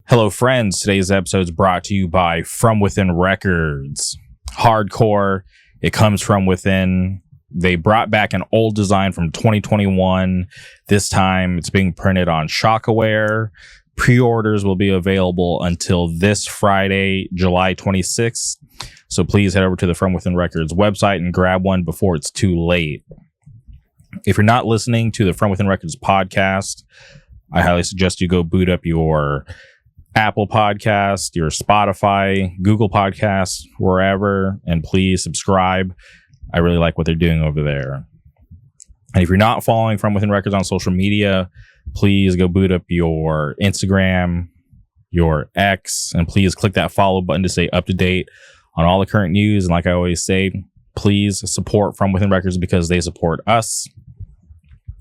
Hello, friends. Today's episode is brought to you by From Within Records. Hardcore. It comes from within. They brought back an old design from 2021. This time it's being printed on Shockaware. Pre-orders will be available until this Friday, July 26th. So please head over to the From Within Records website and grab one before it's too late. If you're not listening to the From Within Records podcast, I highly suggest you go boot up your Apple Podcast, your Spotify, Google Podcasts, wherever, and please subscribe. I really like what they're doing over there. And if you're not following From Within Records on social media, please go boot up your Instagram, your X, and please click that follow button to stay up to date on all the current news. And like I always say, please support From Within Records because they support us.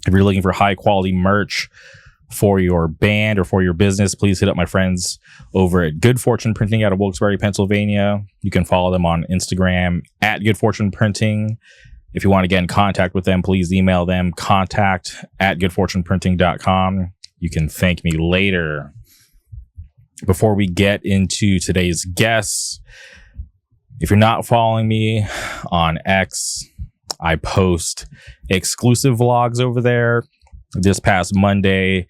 If you're looking for high quality merch for your band or for your business, please hit up my friends over at Good Fortune Printing out of Wilkes-Barre, Pennsylvania. You can follow them on Instagram at Good Fortune Printing. If you want to get in contact with them, please email them contact@goodfortuneprinting.com. You can thank me later. Before we get into today's guests, if you're not following me on X, I post exclusive vlogs over there. This past Monday,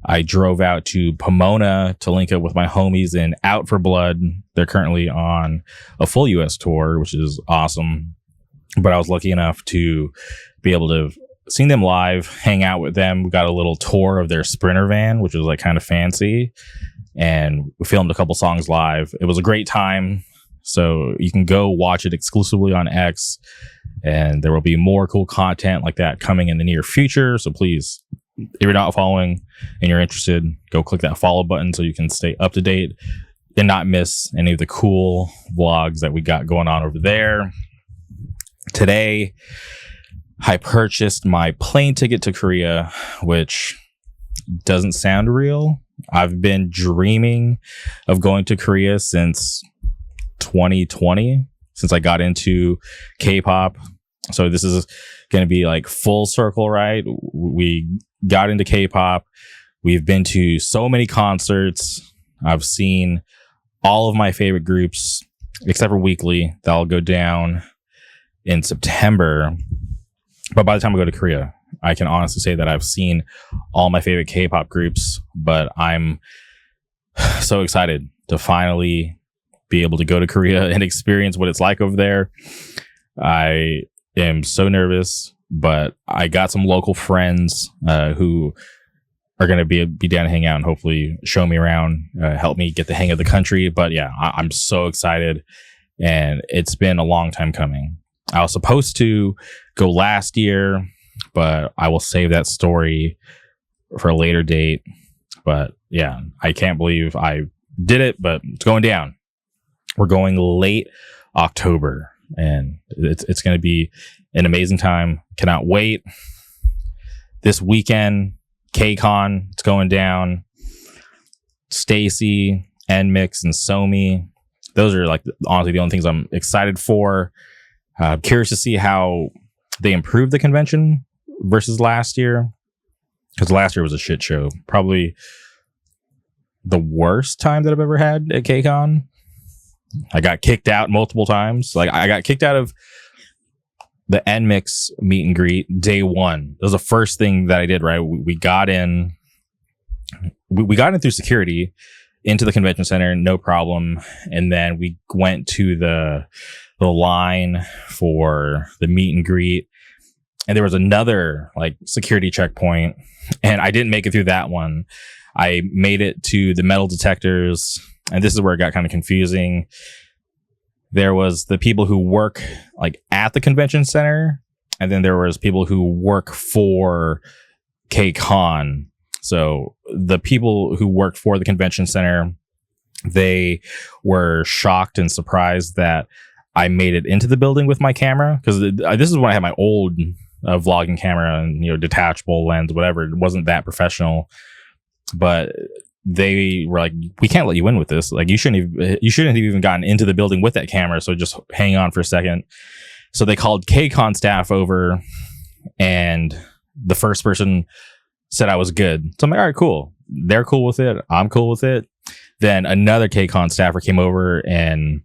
I drove out to Pomona to link up with my homies in Out for Blood. They're currently on a full U.S. tour, which is awesome. But I was lucky enough to be able to see them live, hang out with them. We got a little tour of their Sprinter van, which was like kind of fancy. And we filmed a couple songs live. It was a great time. So you can go watch it exclusively on X. And there will be more cool content like that coming in the near future. So please, if you're not following and you're interested, go click that follow button so you can stay up to date and not miss any of the cool vlogs that we got going on over there. Today, I purchased my plane ticket to Korea, which doesn't sound real. I've been dreaming of going to Korea since 2020, since I got into K-pop. So this is going to be like full circle, right? We got into K-pop. We've been to so many concerts. I've seen all of my favorite groups, except for Weekly. That'll go down in September. But by the time I go to Korea, I can honestly say that I've seen all my favorite K-pop groups. But I'm so excited to finally be able to go to Korea and experience what it's like over there. I am so nervous, but I got some local friends who are going to be down to hang out and hopefully show me around, help me get the hang of the country. But yeah, I'm so excited, and it's been a long time coming. I was supposed to go last year, but I will save that story for a later date. But yeah, I can't believe I did it, but it's going down. We're going late October, and it's going to be an amazing time. Cannot wait. This weekend, KCON, it's going down. Stacy, NMix, and Somi. Those are like honestly the only things I'm excited for. Curious to see how they improved the convention versus last year, because last year was a shit show. Probably the worst time that I've ever had at KCON. I got kicked out multiple times. Like I got kicked out of the NMix meet and greet day one. That was the first thing that I did, right? We got in. We got in through security into the convention center, no problem. And then we went to the line for the meet and greet. And there was another like security checkpoint, and I didn't make it through that one. I made it to the metal detectors. And this is where it got kind of confusing. There was the people who work like at the convention center, and then there was people who work for KCON. So the people who worked for the convention center, they were shocked and surprised that I made it into the building with my camera, because this is when I had my old vlogging camera and detachable lens, whatever. It wasn't that professional, but they were like, we can't let you in with this. Like you shouldn't have even gotten into the building with that camera. So just hang on for a second. So they called KCON staff over, and the first person said I was good. So I'm like, all right, cool. They're cool with it. I'm cool with it. then another KCON staffer came over and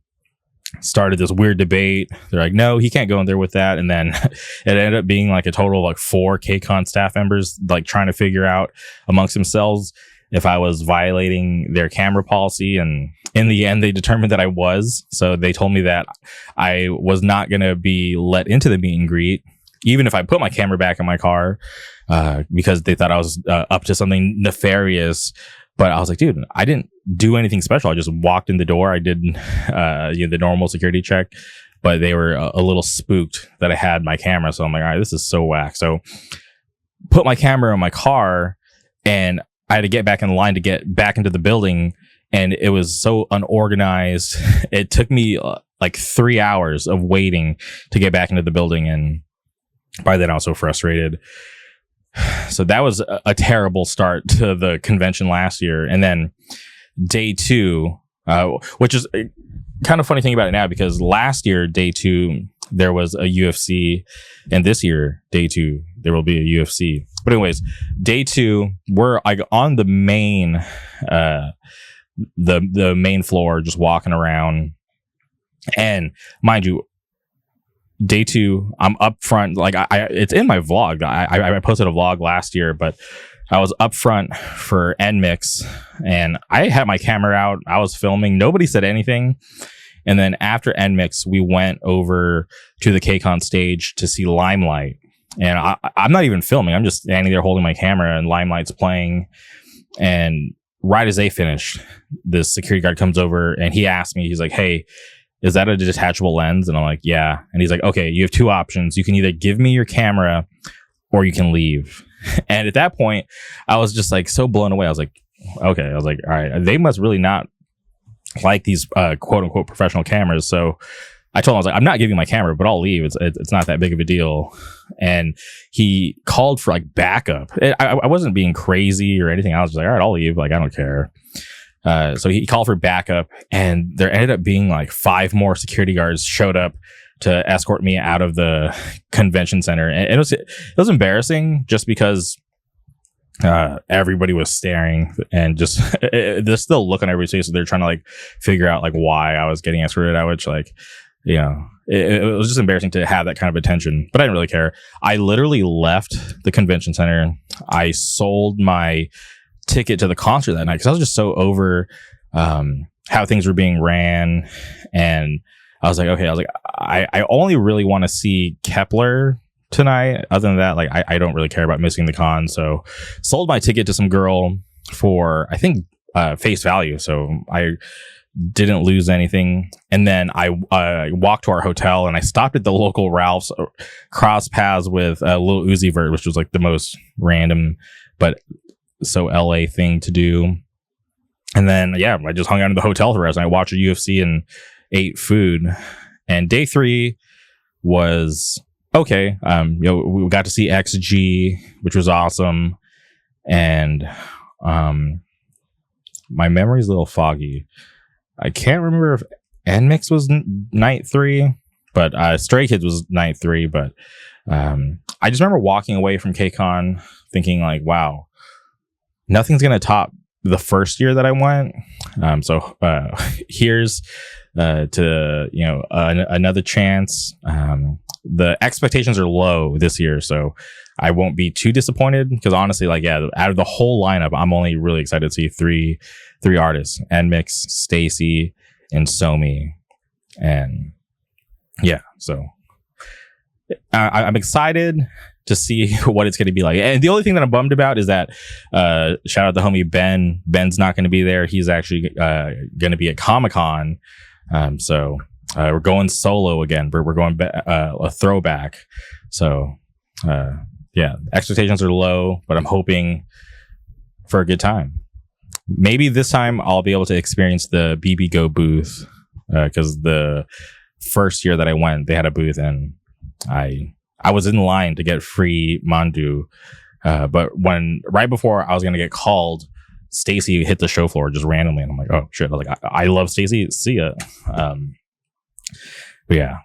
started this weird debate. They're like, no, he can't go in there with that. And then it ended up being like a total of like 4 KCON staff members like trying to figure out amongst themselves if I was violating their camera policy. And in the end, they determined that I was. So they told me that I was not going to be let into the meet and greet, even if I put my camera back in my car, because they thought I was up to something nefarious. But I was like, dude, I didn't do anything special. I just walked in the door. I did the normal security check, but they were a little spooked that I had my camera. So I'm like, all right, this is so whack. So put my camera in my car, and I had to get back in line to get back into the building. And it was so unorganized. It took me like 3 hours of waiting to get back into the building. And by then I was so frustrated. So that was a terrible start to the convention last year. And then day 2, which is a kind of funny thing about it now, because last year, day 2, there was a UFC, and this year, day 2, there will be a UFC. But anyways, day 2, we're like on the main, the main floor, just walking around. And mind you, day 2, I'm up front. Like it's in my vlog. I posted a vlog last year, but I was up front for NMix, and I had my camera out. I was filming. Nobody said anything. And then after NMix, we went over to the KCON stage to see Limelight. And I'm not even filming. I'm just standing there holding my camera, and Limelight's playing. And right as they finish, this security guard comes over, and he asked me, he's like, hey, is that a detachable lens? And I'm like, yeah. And he's like, okay, you have 2 options. You can either give me your camera or you can leave. And at that point, I was just like so blown away. I was like, okay. I was like, all right, they must really not like these quote unquote professional cameras. So I told him, I was like, I'm not giving my camera, but I'll leave. It's not that big of a deal. And he called for like backup. I wasn't being crazy or anything. I was just like, all right, I'll leave. Like, I don't care. So he called for backup, and there ended up being like 5 more security guards showed up to escort me out of the convention center. And it was embarrassing just because everybody was staring, and just they're still looking at everybody's face. So they're trying to like figure out like why I was getting escorted out, which like, you know, it was just embarrassing to have that kind of attention, but I didn't really care. I literally left the convention center. I sold my ticket to the concert that night because I was just so over how things were being ran. And I was like, okay, I only really want to see Kepler tonight. Other than that, like I don't really care about missing the con. So sold my ticket to some girl for, I think, face value. So I didn't lose anything. And then I walked to our hotel, and I stopped at the local Ralph's, cross paths with Lil Uzi Vert, which was like the most random but so LA thing to do. And then yeah, I just hung out in the hotel for the rest, and I watched a UFC and ate food. And day 3 was okay. You know, we got to see XG, which was awesome. And my memory's a little foggy. I can't remember if NMix was night 3, but Stray Kids was night 3. But I just remember walking away from KCON thinking like, wow, nothing's gonna top the first year that I went. So here's to, you know, another chance. The expectations are low this year, so I won't be too disappointed, because honestly, like, yeah, out of the whole lineup, I'm only really excited to see three artists: NMix, Stacy, and Somi. And yeah, so I'm excited to see what it's going to be like. And the only thing that I'm bummed about is that shout out the homie Ben. Ben's not going to be there. He's actually going to be at Comic-Con. So we're going solo again. We're going a throwback. So yeah, expectations are low, but I'm hoping for a good time. Maybe this time I'll be able to experience the BB Go booth, because the first year that I went, they had a booth, and I was in line to get free Mandu, but right before I was gonna get called, Stacy hit the show floor just randomly, and I'm like, oh shit! I was like, I love Stacy. See ya. But yeah,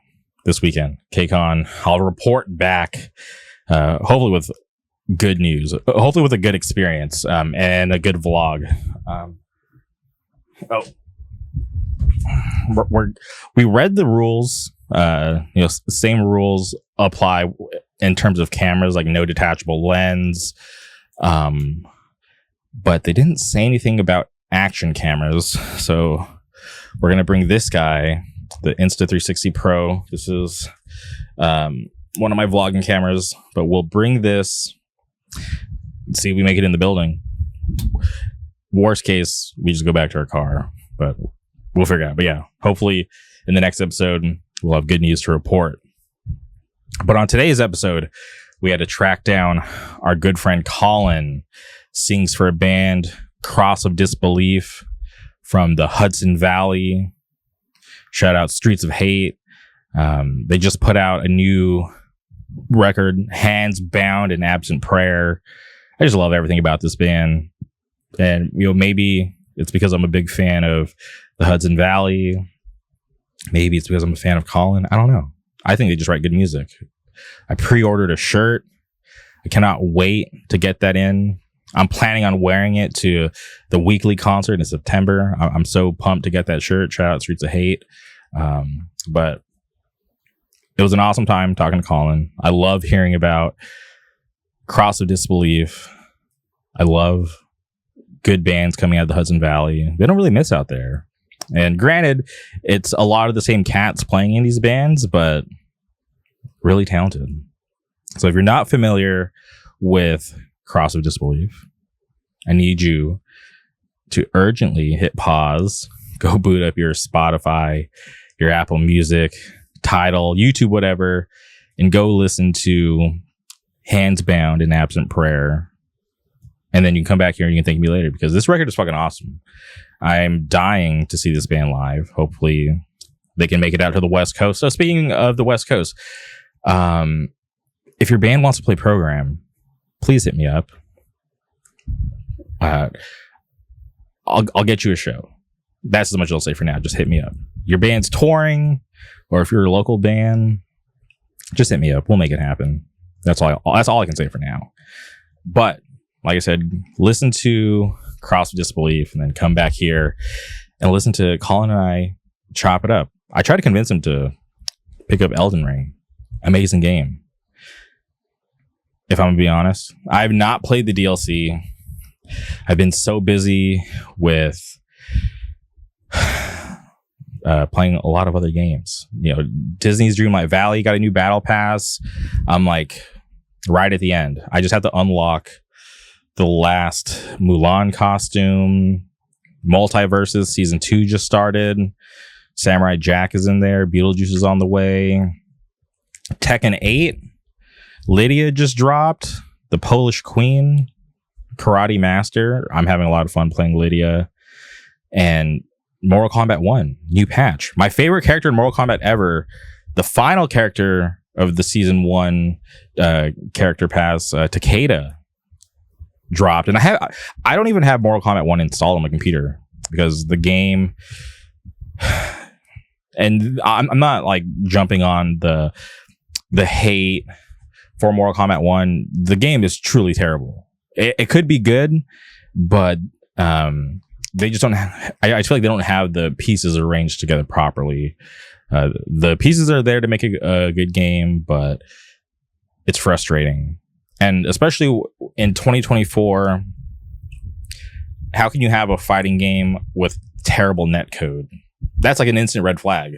this weekend, KCON, I'll report back, hopefully with good news, hopefully with a good experience, and a good vlog. Oh, we read the rules. Same rules apply in terms of cameras, like no detachable lens. But they didn't say anything about action cameras. So we're going to bring this guy, the Insta360 Pro. This is one of my vlogging cameras, but we'll bring this. See if we make it in the building. Worst case, we just go back to our car, but we'll figure it out. But yeah, hopefully in the next episode, we'll have good news to report. But on today's episode, we had to track down our good friend Collin, sings for a band, Cross of Disbelief, from the Hudson Valley. Shout out Streets of Hate. They just put out a new record, Hands Bound and Absent Prayer. I just love everything about this band. And, maybe it's because I'm a big fan of the Hudson Valley. Maybe it's because I'm a fan of Collin. I don't know. I think they just write good music. I pre-ordered a shirt. I cannot wait to get that in. I'm planning on wearing it to the weekly concert in September. I'm so pumped to get that shirt. Shout out Streets of Hate. But it was an awesome time talking to Collin. I love hearing about Cross of Disbelief. I love good bands coming out of the Hudson Valley. They don't really miss out there. And granted, it's a lot of the same cats playing in these bands, but really talented. So if you're not familiar with Cross of Disbelief, I need you to urgently hit pause, go boot up your Spotify, your Apple Music, Tidal, YouTube, whatever, and go listen to Hands Bound and Absent Prayer. And then you can come back here and you can thank me later, because this record is fucking awesome. I'm dying to see this band live. Hopefully they can make it out to the West Coast. So speaking of the West Coast, if your band wants to play program, please hit me up. I'll get you a show. That's as much as I'll say for now. Just hit me up. Your band's touring, or if you're a local band, just hit me up. We'll make it happen. That's all I can say for now. But like I said, listen to Cross of Disbelief and then come back here and listen to Collin and I chop it up. I tried to convince him to pick up Elden Ring. Amazing game. If I'm gonna be honest, I've not played the DLC. I've been so busy with playing a lot of other games. Disney's Dreamlight Valley got a new battle pass. I'm like right at the end. I just have to unlock the last Mulan costume. Multiverses Season 2 just started. Samurai Jack is in there. Beetlejuice is on the way. Tekken 8. Lydia just dropped. The Polish Queen. Karate Master. I'm having a lot of fun playing Lydia. And Mortal Kombat 1. New patch. My favorite character in Mortal Kombat ever. The final character of the Season 1 character pass, Takeda, dropped. And I don't even have Mortal Kombat 1 installed on my computer, because the game, and I'm not like jumping on the hate for Mortal Kombat 1. The game is truly terrible. It could be good, but they just don't have, I feel like they don't have the pieces arranged together properly. The pieces are there to make a good game, but it's frustrating. And especially in 2024, how can you have a fighting game with terrible netcode? That's like an instant red flag.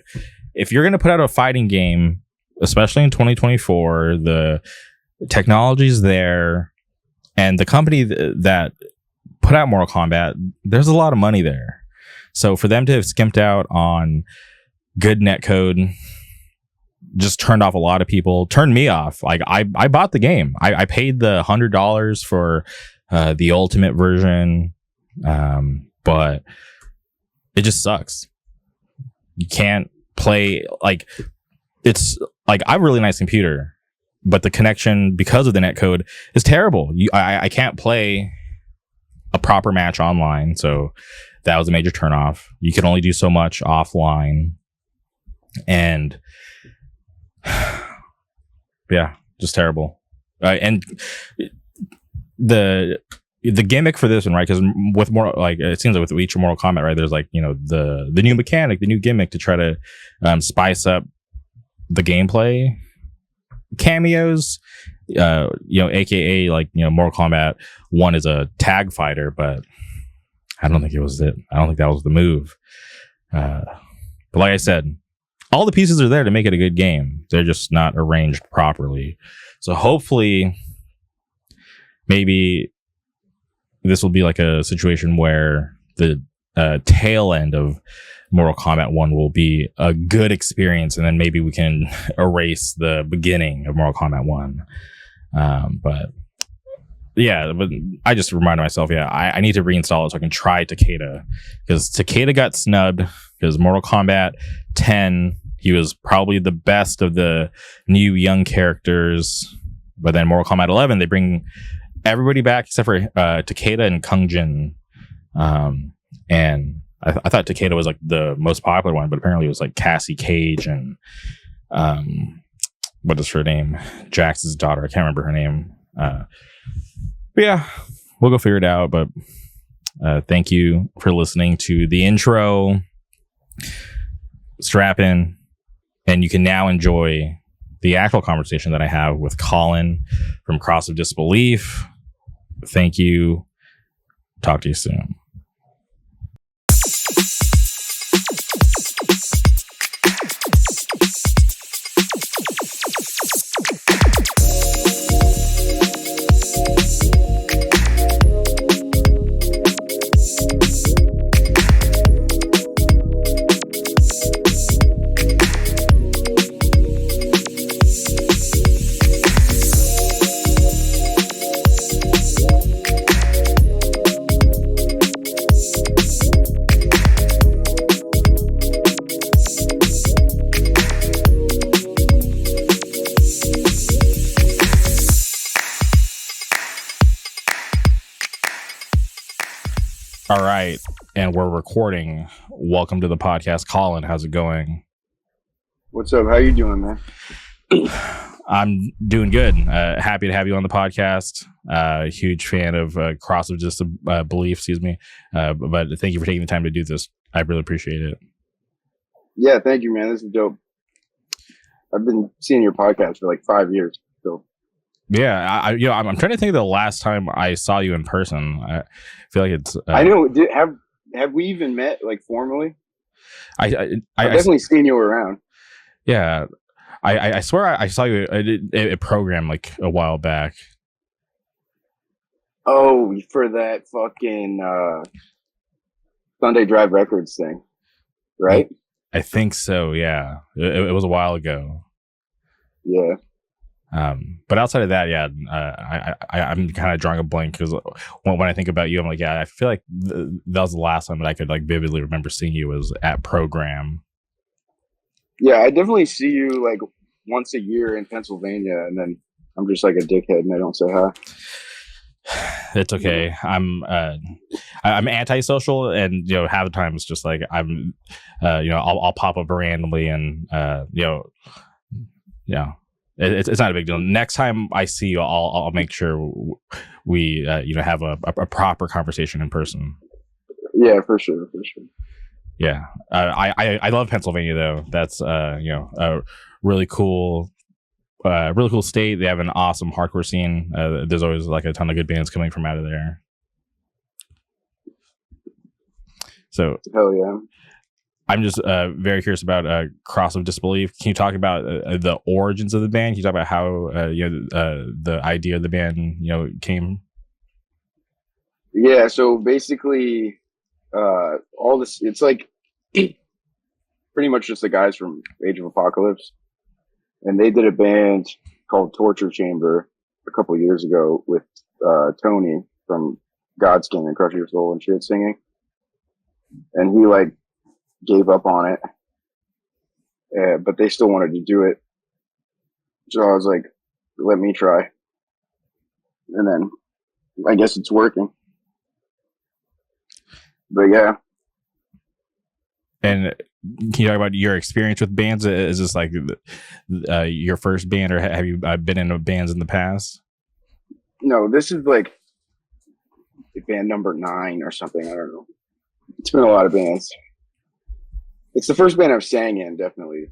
If you're going to put out a fighting game, especially in 2024, the technology's there, and the company that put out Mortal Kombat, there's a lot of money there. So for them to have skimped out on good netcode just turned off a lot of people, turned me off. Like I bought the game. I paid the $100 for the ultimate version, but it just sucks. You can't play, like, it's like, I have a really nice computer, but the connection, because of the netcode, is terrible. I can't play a proper match online, so that was a major turnoff. You can only do so much offline, and yeah, just terrible. And the the gimmick for this one, right? Because with more like it seems like with each Mortal Kombat, right? There's like the new mechanic, the new gimmick to try to spice up the gameplay. Cameos, aka like Mortal Kombat 1 is a tag fighter, but I don't think it was it. I don't think that was the move. But like I said, all the pieces are there to make it a good game. They're just not arranged properly. So hopefully, maybe this will be like a situation where the tail end of Mortal Kombat 1 will be a good experience, and then maybe we can erase the beginning of Mortal Kombat 1. But I just reminded myself, I need to reinstall it so I can try Takeda, because Takeda got snubbed because Mortal Kombat 10, he was probably the best of the new young characters, but then Mortal Kombat 11, they bring everybody back except for Takeda and Kung Jin. And I thought Takeda was like the most popular one, but apparently it was like Cassie Cage and what is her name? Jax's daughter. I can't remember her name. But yeah, we'll go figure it out. But thank you for listening to the intro. Strap in, and you can now enjoy the actual conversation that I have with Collin from Cross of Disbelief. Thank you. Talk to you soon. All right, and we're recording. Welcome to the podcast, Collin. How's it going? What's up? How you doing, man? I'm doing good. Happy to have you on the podcast. Huge fan of Cross of Disbelief, excuse me. But thank you for taking the time to do this. I really appreciate it. Yeah, thank you, man. This is dope. I've been seeing your podcast for like 5 years. So yeah, I'm trying to think of the last time I saw you in person. I feel like it's. I know. Have we even met like formally? I've definitely seen you around. Yeah, I swear I saw you at a program like a while back. Oh, for that fucking Sunday Drive Records thing, right? I think so. Yeah, it was a while ago. Yeah. But outside of that, yeah, I'm kind of drawing a blank because when I think about you, I'm like, yeah, I feel like that was the last time that I could like vividly remember seeing you was at program. Yeah, I definitely see you like once a year in Pennsylvania, and then I'm just like a dickhead and I don't say hi. It's okay. I'm antisocial, and half the time it's just like I'm, I'll pop up randomly, and yeah. It's not a big deal. Next time I see you, I'll make sure we have a proper conversation in person. Yeah, for sure. Yeah, I love Pennsylvania though. That's a really cool state. They have an awesome hardcore scene. There's always like a ton of good bands coming from out of there. So hell yeah. I'm just very curious about Cross of Disbelief. Can you talk about the origins of the band? Can you talk about how the idea of the band came? Yeah, so basically, all this, it's like pretty much just the guys from Age of Apocalypse, and they did a band called Torture Chamber a couple of years ago with Tony from Godskin and Crush Your Soul and shit singing, and he like gave up on it, but they still wanted to do it. So I was like, let me try. And then I guess it's working. But yeah. And can you talk about your experience with bands? Is this like your first band, or have you been in bands in the past? No, this is like band number 9 or something. I don't know. It's been a lot of bands. It's the first band I've sang in, definitely.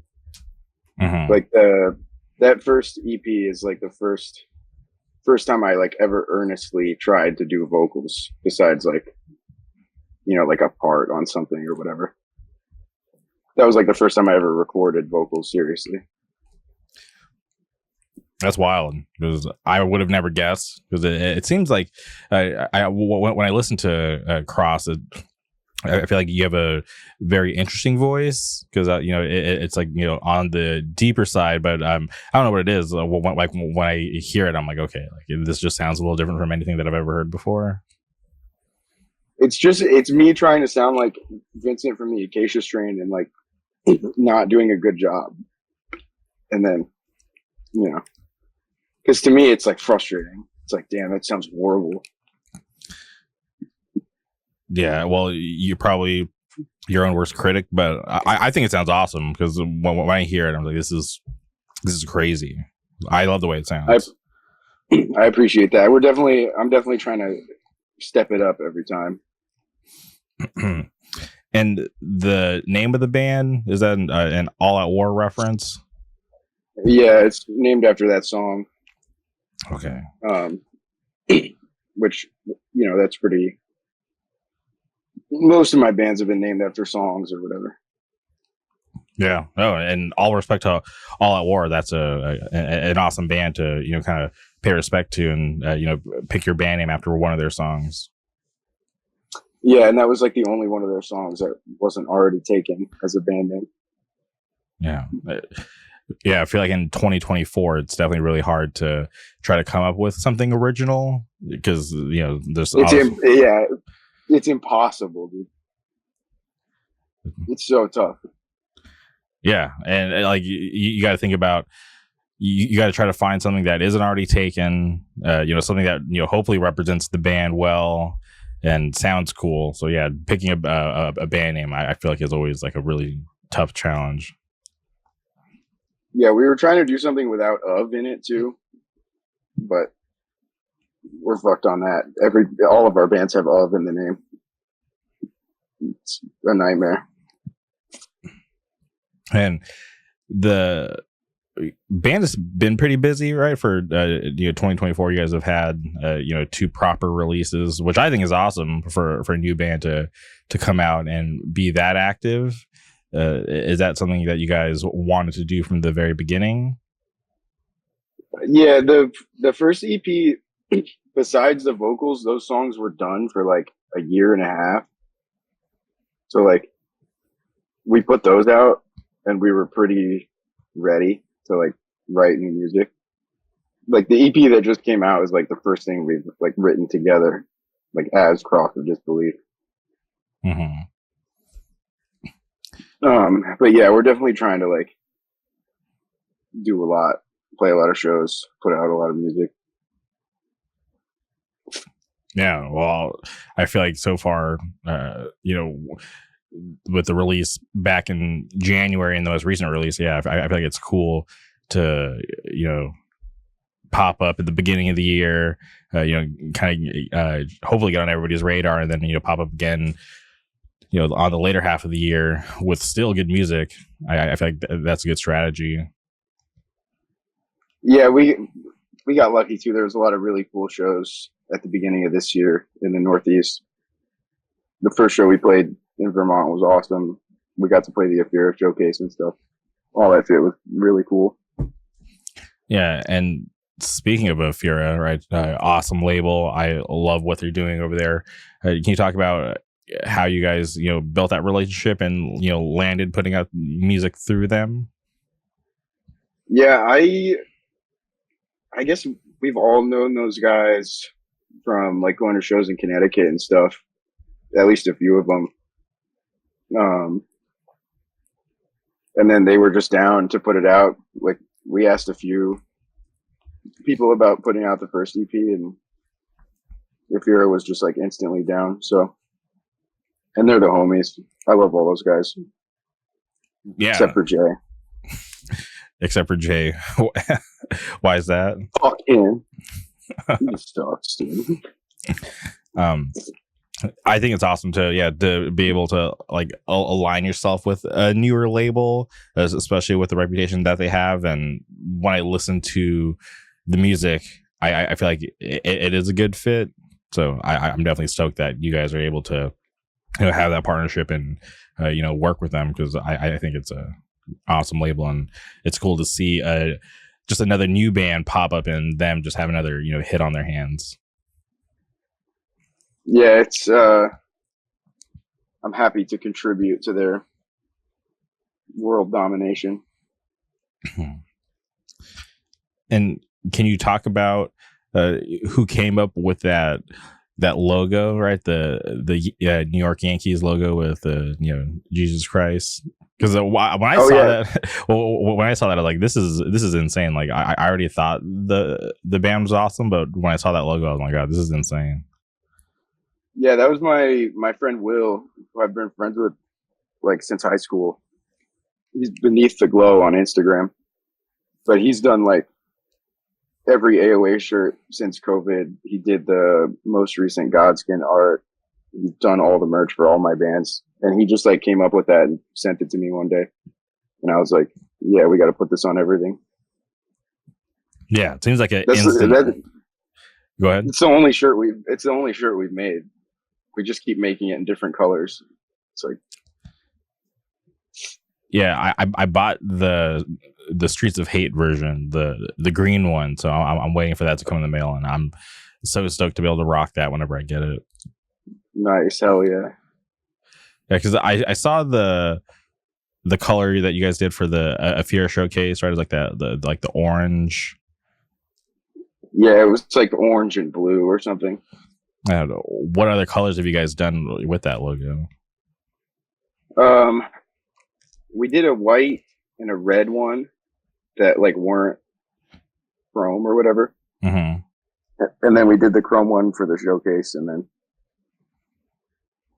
Mm-hmm. Like that first EP is like the first time I like ever earnestly tried to do vocals besides like, you know, like a part on something or whatever. That was like the first time I ever recorded vocals seriously. That's wild, because I would have never guessed, because it seems like when I listen to Cross, I feel like you have a very interesting voice, because you know it's like, you know, on the deeper side, but I don't know what it is. Like when I hear it, I'm like, okay, like this just sounds a little different from anything that I've ever heard before. It's me trying to sound like Vincent from the Acacia Strain and like not doing a good job, and then, you know, because to me it's like frustrating. It's like, damn, that sounds horrible. Yeah, well, you're probably your own worst critic, but I think it sounds awesome, because when I hear it, I'm like, this is crazy. I love the way it sounds. I appreciate that. I'm definitely trying to step it up every time. And the name of the band, is that an All Out War reference? Yeah, it's named after that song. Okay. Which, you know, that's pretty. Most of my bands have been named after songs or whatever. Yeah. Oh, and all respect to All Out War. That's an awesome band to, you know, kind of pay respect to, and you know, pick your band name after one of their songs. Yeah, and that was like the only one of their songs that wasn't already taken as a band name. Yeah. Yeah, I feel like in 2024, it's definitely really hard to try to come up with something original, because, you know, there's it's impossible, dude. It's so tough. Yeah, and like you got to think about, you got to try to find something that isn't already taken, you know, something that, you know, hopefully represents the band well and sounds cool. So yeah, picking a band name, I feel like is always like a really tough challenge. Yeah, we were trying to do something without "of" in it too, but we're fucked on that. All of our bands have "of" in the name. It's a nightmare. And the band has been pretty busy, right? For you know, 2024, you guys have had you know, 2 proper releases, which I think is awesome for a new band to come out and be that active. Is that something that you guys wanted to do from the very beginning? Yeah, the first EP, besides the vocals, those songs were done for like a year and a half. So like, we put those out and we were pretty ready to like write new music. Like the EP that just came out is like the first thing we've like written together, like as Cross of Disbelief. Mm-hmm. But yeah, we're definitely trying to like do a lot, play a lot of shows, put out a lot of music. Yeah, well, I feel like so far, you know, with the release back in January and the most recent release, yeah, I feel like it's cool to, you know, pop up at the beginning of the year, you know, kind of hopefully get on everybody's radar, and then, you know, pop up again, you know, on the later half of the year with still good music. I feel like that's a good strategy. Yeah, we got lucky too. There was a lot of really cool shows at the beginning of this year in the Northeast. The first show we played in Vermont was awesome. We got to play the Afira showcase and stuff. All that shit was really cool. Yeah, and speaking of Afira, right? Awesome label. I love what they're doing over there. Can you talk about how you guys, you know, built that relationship and, you know, landed putting out music through them? Yeah, I guess we've all known those guys from like going to shows in Connecticut and stuff. At least a few of them. And then they were just down to put it out. Like, we asked a few people about putting out the first EP, and Afira was just like instantly down. So, and they're the homies. I love all those guys. Yeah. Except for Jay. Except for Jay. Why is that? Fuck him. He sucks, dude. I think it's awesome to be able to like align yourself with a newer label, especially with the reputation that they have. And when I listen to the music, I feel like it is a good fit. So I'm definitely stoked that you guys are able to have that partnership and work with them, because I think it's a awesome label, and it's cool to see just another new band pop up and them just have another hit on their hands. Yeah, it's I'm happy to contribute to their world domination. And can you talk about who came up with that logo, right? The New York Yankees logo with Jesus Christ. Because when I saw that, when I saw that, I was like, this is insane. Like I already thought the band was awesome, but when I saw that logo, I was like, God, this is insane. Yeah, that was my friend Will, who I've been friends with like since high school. He's Beneath the Glow on Instagram, but he's done like every AOA shirt since COVID. He did the most recent Godskin art. He's done all the merch for all my bands, and he just like came up with that and sent it to me one day, and I was like, "Yeah, we got to put this on everything." Yeah, it seems like an instant. Go ahead. It's the only shirt we've made. We just keep making it in different colors. It's like, yeah, I bought the Streets of Hate version, the green one, so I'm waiting for that to come in the mail, and I'm so stoked to be able to rock that whenever I get it. Nice, hell yeah. Yeah, because I saw the color that you guys did for the Afira showcase, right? It was like the orange. Yeah, it was like orange and blue or something. I don't know. What other colors have you guys done with that logo? We did a white and a red one that like weren't chrome or whatever. Mm-hmm. And then we did the chrome one for the showcase, and then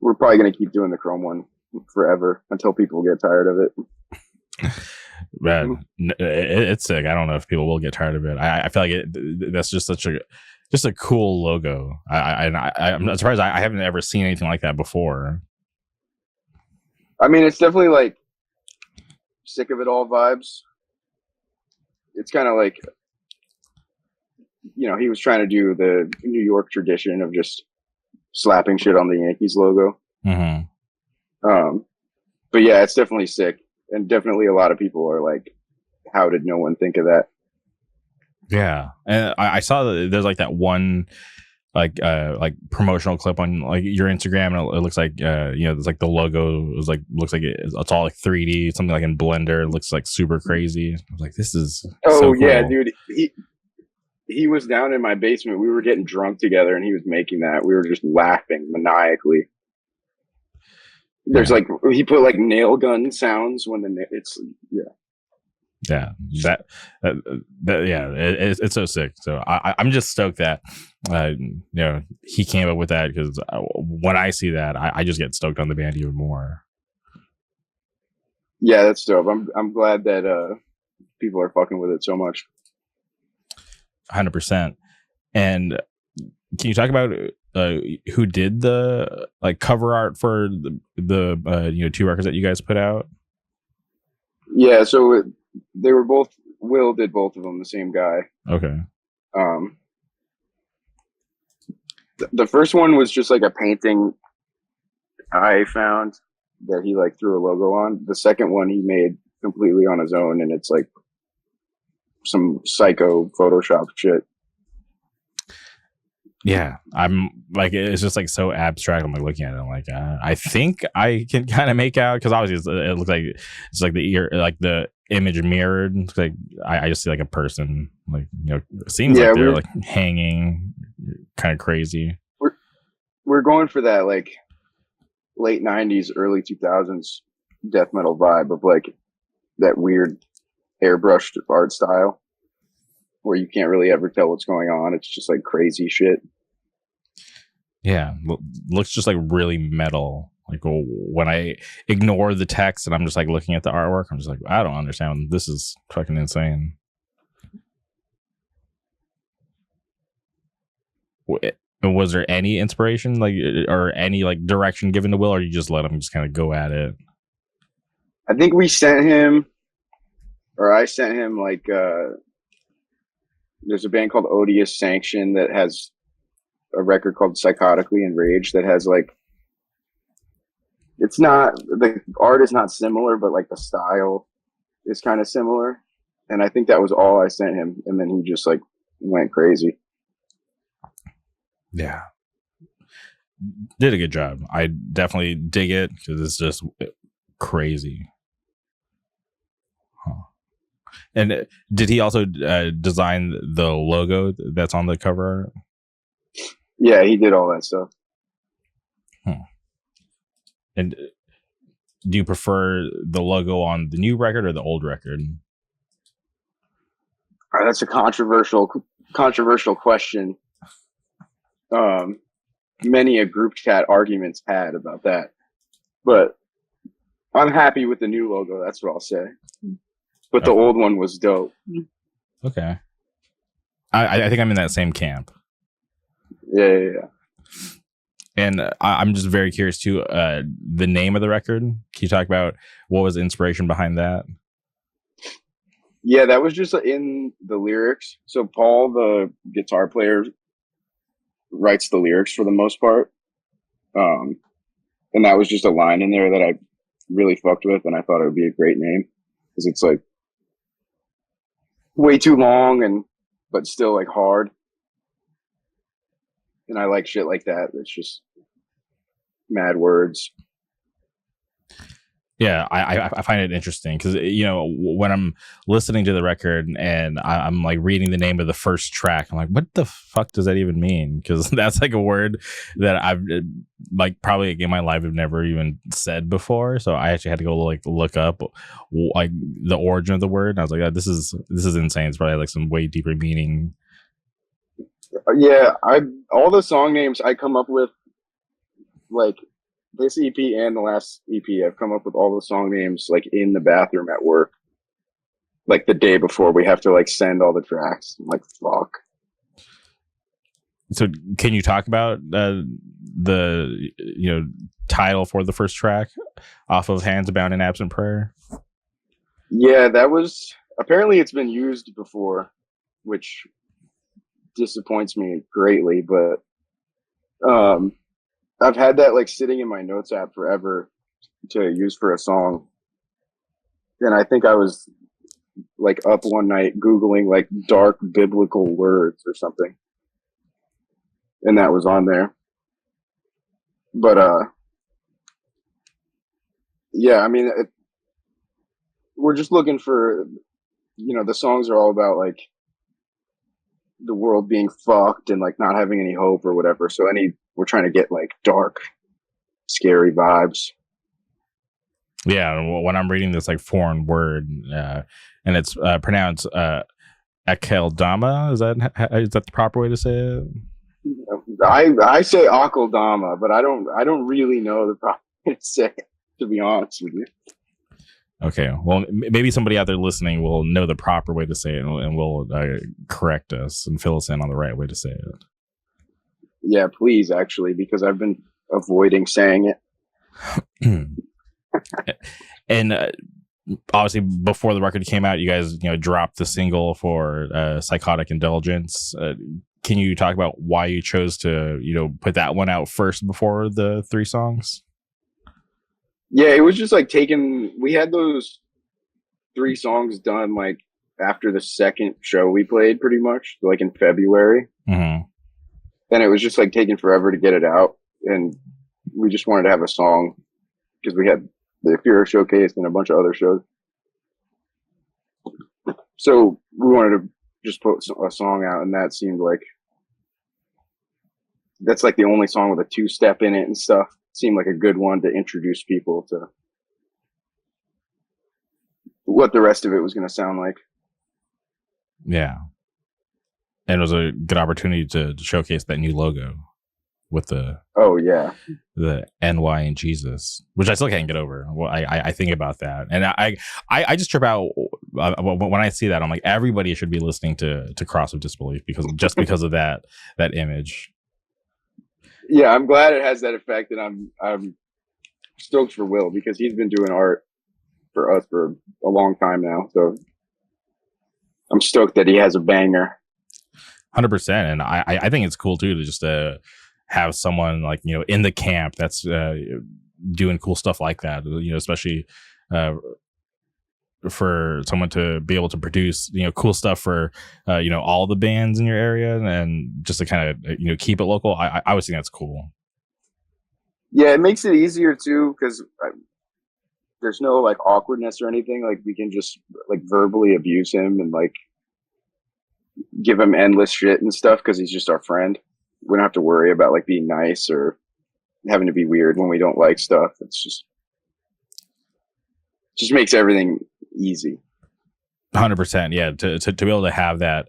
we're probably going to keep doing the chrome one forever until people get tired of it. Man, it's sick. I don't know if people will get tired of it. I feel like that's just a cool logo. I'm not surprised. I haven't ever seen anything like that before. I mean, it's definitely like sick of it all vibes. It's kind of like, he was trying to do the New York tradition of just slapping shit on the Yankees logo. Mm-hmm. But yeah, it's definitely sick, and definitely a lot of people are like, "How did no one think of that?" Yeah, and I saw that there's like that one like promotional clip on like your Instagram, and it looks like there's like the logo is like looks like it's all like 3D, something like in Blender. It looks like super crazy. I was like, this is so cool. Yeah, dude. He was down in my basement. We were getting drunk together, and he was making that. We were just laughing maniacally. There's like he put like nail gun sounds when it's it's so sick. So I'm just stoked that he came up with that, because when I see that, I just get stoked on the band even more. Yeah, that's dope. I'm glad that people are fucking with it so much. 100%. And can you talk about who did the like cover art for the 2 records that you guys put out? Yeah, so they were both. Will did both of them, the same guy. Okay. The first one was just like a painting I found that he like threw a logo on. The second one he made completely on his own, and it's like some psycho Photoshop shit. Yeah, I'm like, it's just like so abstract. I'm like looking at it, I'm like, I think I can kind of make out, because obviously it looks like it's like the ear, like the image mirrored. It's like I just see like a person, like it seems like they're like hanging, kind of crazy. We're going for that like late 90s, early 2000s death metal vibe of like that weird airbrushed art style where you can't really ever tell what's going on. It's just like crazy shit. Yeah, looks just like really metal. Like when I ignore the text and I'm just like looking at the artwork, I'm just like, I don't understand. This is fucking insane. Was there any inspiration, like, or any like direction given to Will, or you just let him just kind of go at it? I think we sent him, or I sent him like there's a band called Odious Sanction that has a record called Psychotically Enraged that has like, it's not, the art is not similar, but like the style is kind of similar. And I think that was all I sent him. And then he just like went crazy. Yeah. Did a good job. I definitely dig it because it's just crazy. Huh. And did he also design the logo that's on the cover art? Yeah, he did all that stuff. And do you prefer the logo on the new record or the old record? That's a controversial question. Many a group chat arguments had about that, but I'm happy with the new logo. That's what I'll say. But the old one was dope. Okay. I think I'm in that same camp. Yeah. And I'm just very curious too. The name of the record. Can you talk about what was the inspiration behind that? Yeah, that was just in the lyrics. So Paul, the guitar player, writes the lyrics for the most part. And that was just a line in there that I really fucked with, and I thought it would be a great name because it's like way too long but still like hard. And I like shit like that. It's just mad words. Yeah, I find it interesting because, you know, when I'm listening to the record and I'm like reading the name of the first track, I'm like, what the fuck does that even mean? Because that's like a word that I've like probably in my life have never even said before. So I actually had to go like look up like the origin of the word. And I was like, oh, this is insane. It's probably like some way deeper meaning. Yeah, all the song names I come up with, like this EP and the last EP, I've come up with all the song names like in the bathroom at work, like the day before we have to like send all the tracks. I'm like, fuck. So can you talk about the title for the first track off of Hands Bound in Absent Prayer? Yeah, that was, apparently it's been used before, which disappoints me greatly, but I've had that like sitting in my notes app forever to use for a song. And I think I was like up one night Googling like dark biblical words or something. And that was on there. But yeah, I mean, we're just looking for, the songs are all about like the world being fucked and like not having any hope or whatever. So we're trying to get like dark, scary vibes. Yeah, when I'm reading this like foreign word, and it's pronounced Akeldama, is that the proper way to say it? I say Akeldama, but I don't really know the proper way to say it, to be honest with you. Okay, well, maybe somebody out there listening will know the proper way to say it and will correct us and fill us in on the right way to say it. Yeah, please, actually, because I've been avoiding saying it. And obviously, before the record came out, you guys, dropped the single for Psychotic Indulgence. Can you talk about why you chose to, put that one out first before the 3 songs? Yeah, it was just like we had those 3 songs done like after the second show we played, pretty much like in February. Mm-hmm. And it was just like taking forever to get it out. And we just wanted to have a song because we had the Fear Showcase and a bunch of other shows. So we wanted to just put a song out, and that seemed like that's like the only song with a 2-step in it and stuff. Seemed like a good one to introduce people to what the rest of it was going to sound like. Yeah. And it was a good opportunity to showcase that new logo with the NY and Jesus, which I still can't get over. Well, I think about that, and I just trip out when I see that. I'm like, everybody should be listening to Cross of Disbelief because of that image. Yeah, I'm glad it has that effect, and I'm stoked for Will because he's been doing art for us for a long time now. So I'm stoked that he has a banger. 100%. And I think it's cool too to just have someone like, in the camp that's doing cool stuff like that, especially for someone to be able to produce, cool stuff for, all the bands in your area, and just to kind of, keep it local. I always think that's cool. Yeah, it makes it easier too because there's no like awkwardness or anything. Like we can just like verbally abuse him and like give him endless shit and stuff because he's just our friend. We don't have to worry about like being nice or having to be weird when we don't like stuff. It's just makes everything easy. 100%. Yeah. To be able to have that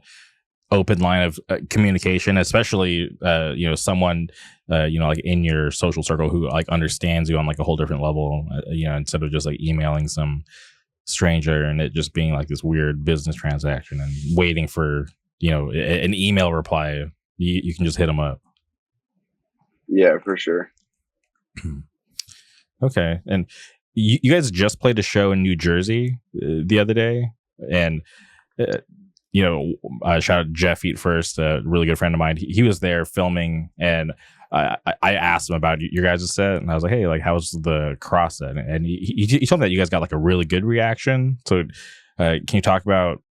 open line of communication, especially, someone, like in your social circle who like understands you on like a whole different level, instead of just like emailing some stranger and it just being like this weird business transaction and waiting for, an email reply. You can just hit them up. Yeah, for sure. Okay. And you guys just played a show in New Jersey the other day, and shout out Jeff Eat First, a really good friend of mine. He was there filming, and I asked him about your guys' set, and I was like, "Hey, like, how was the Cross set?" And he told me that you guys got like a really good reaction. So, can you talk about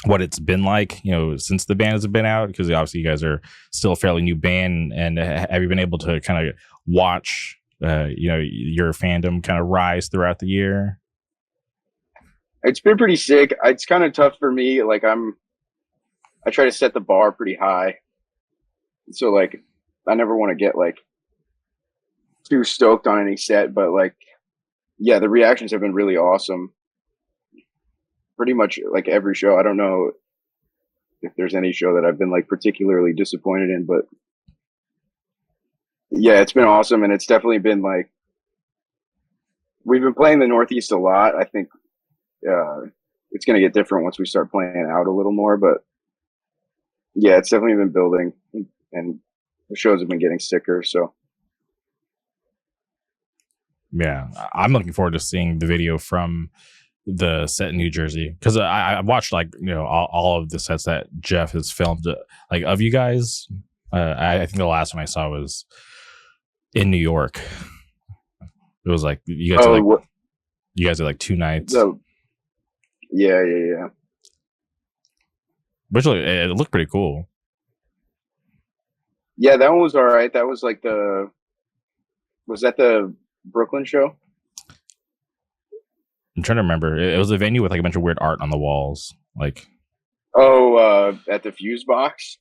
what it's been like, since the band has been out? Because obviously you guys are still a fairly new band, and have you been able to kind of watch, your fandom kind of rise throughout the year? It's been pretty sick. It's kind of tough for me. Like I try to set the bar pretty high. So like, I never want to get like too stoked on any set, but like, yeah, the reactions have been really awesome. Pretty much like every show. I don't know if there's any show that I've been like particularly disappointed in, but yeah, it's been awesome. And it's definitely been like, we've been playing the Northeast a lot. I think, it's going to get different once we start playing out a little more, but yeah, it's definitely been building, and the shows have been getting sicker. So Yeah, I'm looking forward to seeing the video from the set in New Jersey, because I watched like, all of the sets that Jeff has filmed, like, of you guys. I think the last one I saw was in New York. It was like you guys had like 2 nights. Yeah. Which it looked pretty cool. Yeah, that one was all right. That was like was that the Brooklyn show? I'm trying to remember. It was a venue with like a bunch of weird art on the walls. Like, at the Fuse Box.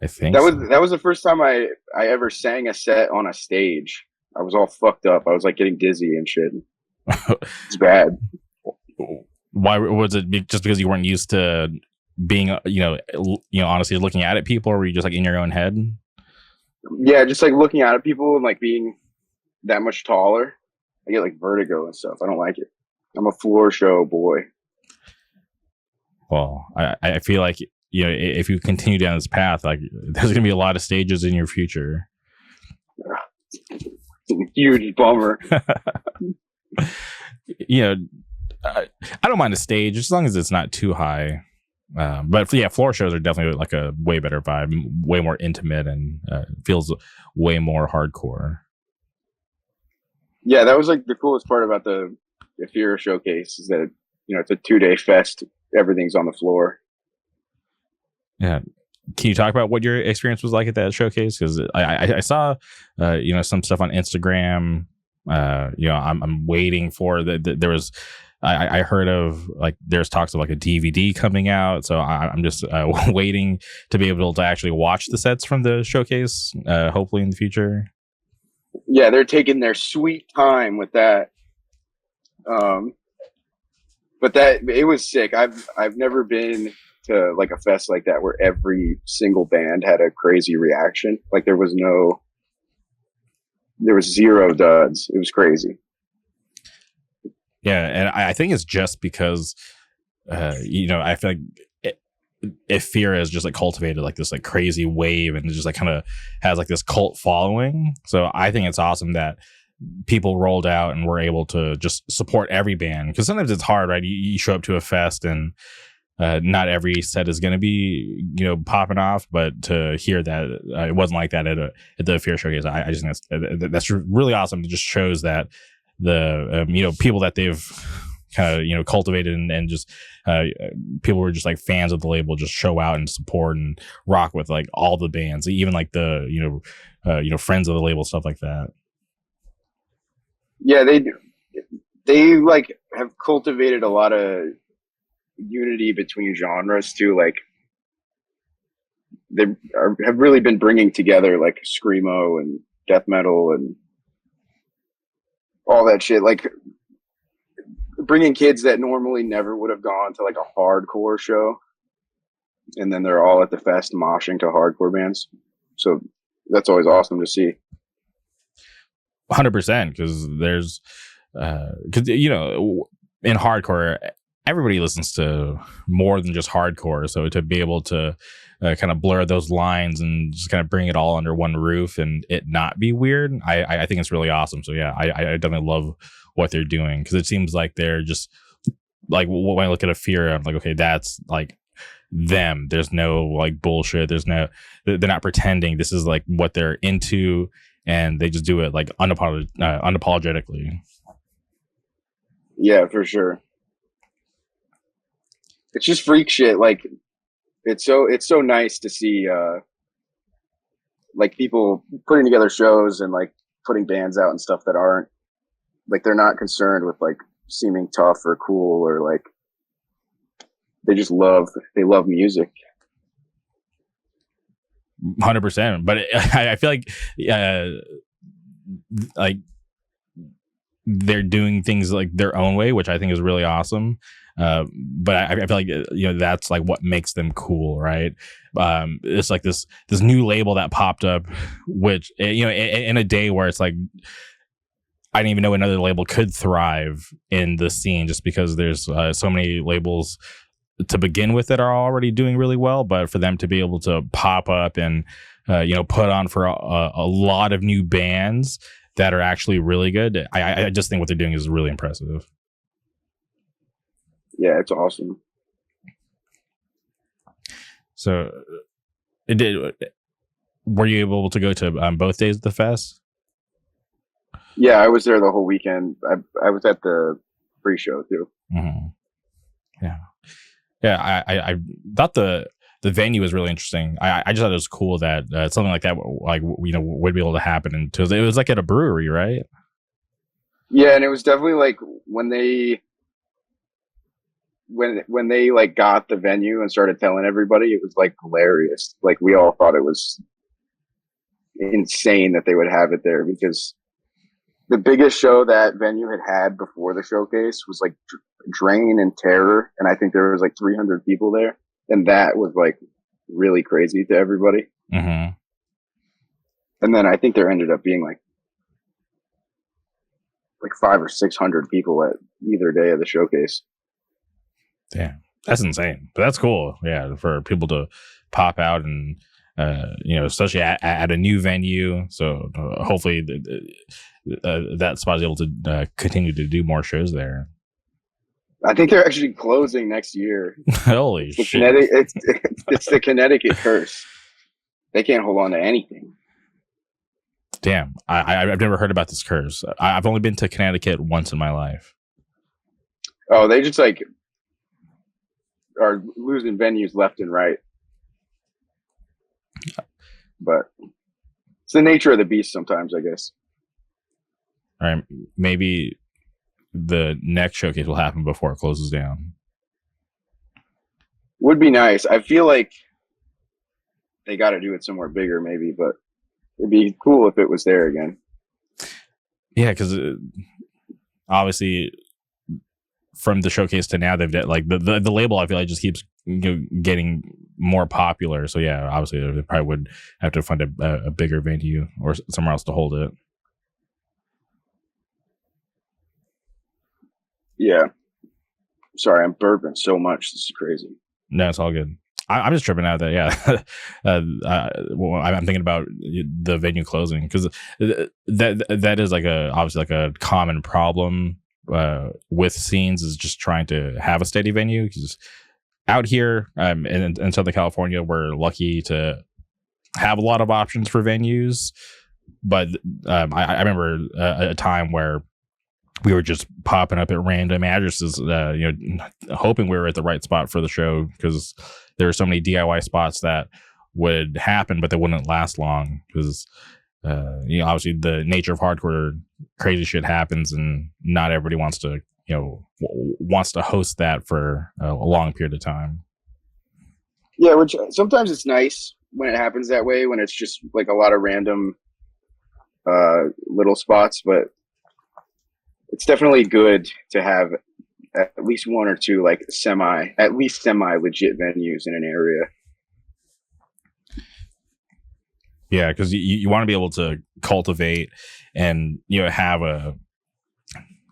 I think that was the first time I ever sang a set on a stage. I was all fucked up. I was like getting dizzy and shit. It's bad. Why was it? Just because you weren't used to being, honestly looking at it, people, or were you just like in your own head? Yeah, just like looking at people and like being that much taller. I get like vertigo and stuff. I don't like it. I'm a floor show boy. Well, I feel like, if you continue down this path, like, there's gonna be a lot of stages in your future. Huge bummer. I don't mind a stage as long as it's not too high. But yeah, floor shows are definitely like a way better vibe, way more intimate, and feels way more hardcore. Yeah, that was like the coolest part about the Fear showcase is that, it's a 2-day fest. Everything's on the floor. Yeah. Can you talk about what your experience was like at that showcase? Because I saw, some stuff on Instagram. I'm waiting for there was. I heard of like there's talks of like a DVD coming out, so I'm just waiting to be able to actually watch the sets from the showcase, hopefully in the future. Yeah, they're taking their sweet time with that. But that it was sick. I've never been to like a fest like that where every single band had a crazy reaction. Like there was 0 duds. It was crazy. Yeah, and I think it's just because, I feel like if Fear has just like cultivated like this like crazy wave and it just like kind of has like this cult following. So I think it's awesome that people rolled out and were able to just support every band, because sometimes it's hard, right? You show up to a fest and not every set is going to be, you know, popping off, but to hear that it wasn't like that at the Fear Showcase, I just think that's really awesome. It just shows that the you know, people that they've kind of, you know, cultivated and just people who are just like fans of the label just show out and support and rock with like all the bands, even like the you know, friends of the label, stuff like that. Yeah, they do. They like have cultivated a lot of unity between genres too. Like have really been bringing together like screamo and death metal and all that shit. Like bringing kids that normally never would have gone to like a hardcore show, and then they're all at the fest moshing to hardcore bands. So that's always awesome to see. 100%, because there's because you know, in hardcore everybody listens to more than just hardcore, so to be able to kind of blur those lines and just kind of bring it all under one roof and it not be weird, I think it's really awesome. So yeah, I definitely love what they're doing, because it seems like they're just like, when I look at a Fear, I'm like, okay, that's like them. There's no like bullshit. There's no, they're not pretending. This is like what they're into, and they just do it like unapologetically. Yeah, for sure. It's just freak shit. Like it's so nice to see like people putting together shows and like putting bands out and stuff that aren't like, they're not concerned with like seeming tough or cool, or like they love music. 100%. But I feel like they're doing things like their own way, which I think is really awesome. But I feel like, you know, that's like what makes them cool, right? It's like this new label that popped up, which, you know, in a day where it's like, I didn't even know another label could thrive in the scene, just because there's so many labels to begin with that are already doing really well. But for them to be able to pop up and you know, put on for a lot of new bands that are actually really good, I just think what they're doing is really impressive. Yeah, it's awesome. So were you able to go to both days of the fest? Yeah, I was there the whole weekend. I was at the pre-show too. Mm-hmm. Yeah. I thought the venue was really interesting. I just thought it was cool that something like that, like, you know, would be able to happen. And it was like at a brewery, right? Yeah, and it was definitely like when they like got the venue and started telling everybody, it was like hilarious. Like we all thought it was insane that they would have it there, because the biggest show that venue had before the showcase was like Drain and Terror, and I think there was like 300 people there, and that was like really crazy to everybody. Mm-hmm. And then I think there ended up being like 500 or 600 people at either day of the showcase. Yeah, that's insane, but that's cool. Yeah, for people to pop out and you know, especially at a new venue. So hopefully that spot is able to continue to do more shows there. I think they're actually closing next year. Holy shit! It's the Connecticut curse. They can't hold on to anything. Damn, I've never heard about this curse. I've only been to Connecticut once in my life. Oh, they just like are losing venues left and right. But it's the nature of the beast sometimes, I guess. All right, maybe the next showcase will happen before it closes down. Would be nice. I feel like they got to do it somewhere bigger, maybe, but it'd be cool if it was there again. Yeah, because obviously from the showcase to now, they've like the label, I feel like just keeps, you know, getting more popular. So yeah, obviously they probably would have to find a bigger venue or somewhere else to hold it. Yeah. Sorry, I'm burping so much. This is crazy. No, it's all good. I'm just tripping out that well, I'm thinking about the venue closing because that is like obviously like a common problem with scenes is just trying to have a steady venue because out here in Southern California we're lucky to have a lot of options for venues, but I remember a time where we were just popping up at random addresses, hoping we were at the right spot for the show because there were so many DIY spots that would happen, but they wouldn't last long because, obviously the nature of hardcore, crazy shit happens, and not everybody wants to, wants to host that for a long period of time. Yeah, which sometimes it's nice when it happens that way, when it's just like a lot of random little spots, but it's definitely good to have at least one or two like semi legit venues in an area. Yeah, because you want to be able to cultivate and have a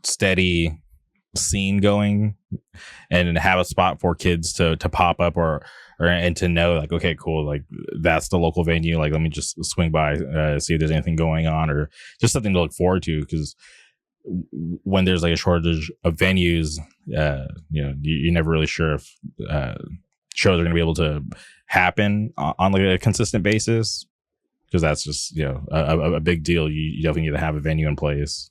steady scene going and have a spot for kids to pop up or and to know like, okay, cool, like that's the local venue, like let me just swing by, see if there's anything going on or just something to look forward to, because when there's like a shortage of venues, you're never really sure if shows are going to be able to happen on like a consistent basis, because that's just a big deal. You definitely need to have a venue in place.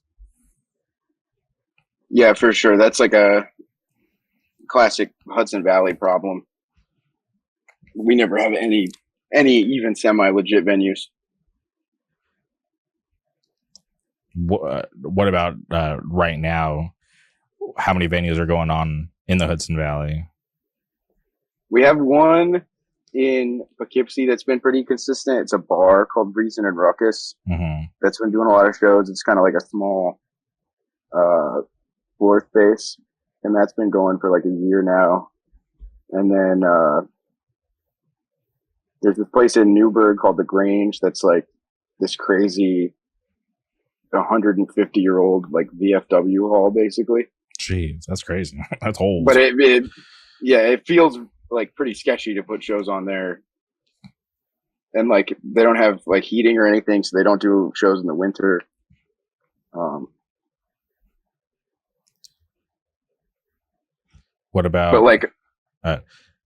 Yeah, for sure. That's like a classic Hudson Valley problem. We never have any even semi legit venues. What about right now? How many venues are going on in the Hudson Valley? We have one in Poughkeepsie that's been pretty consistent. It's a bar called Reason and Ruckus. Mm-hmm. That's been doing a lot of shows. It's kind of like a small floor space, and that's been going for like a year now. And then there's this place in Newburgh called The Grange that's like this crazy 150-year-old like VFW hall, basically. Jeez, that's crazy. That's old. But it feels like pretty sketchy to put shows on there. And like they don't have like heating or anything, so they don't do shows in the winter. What about? But like, I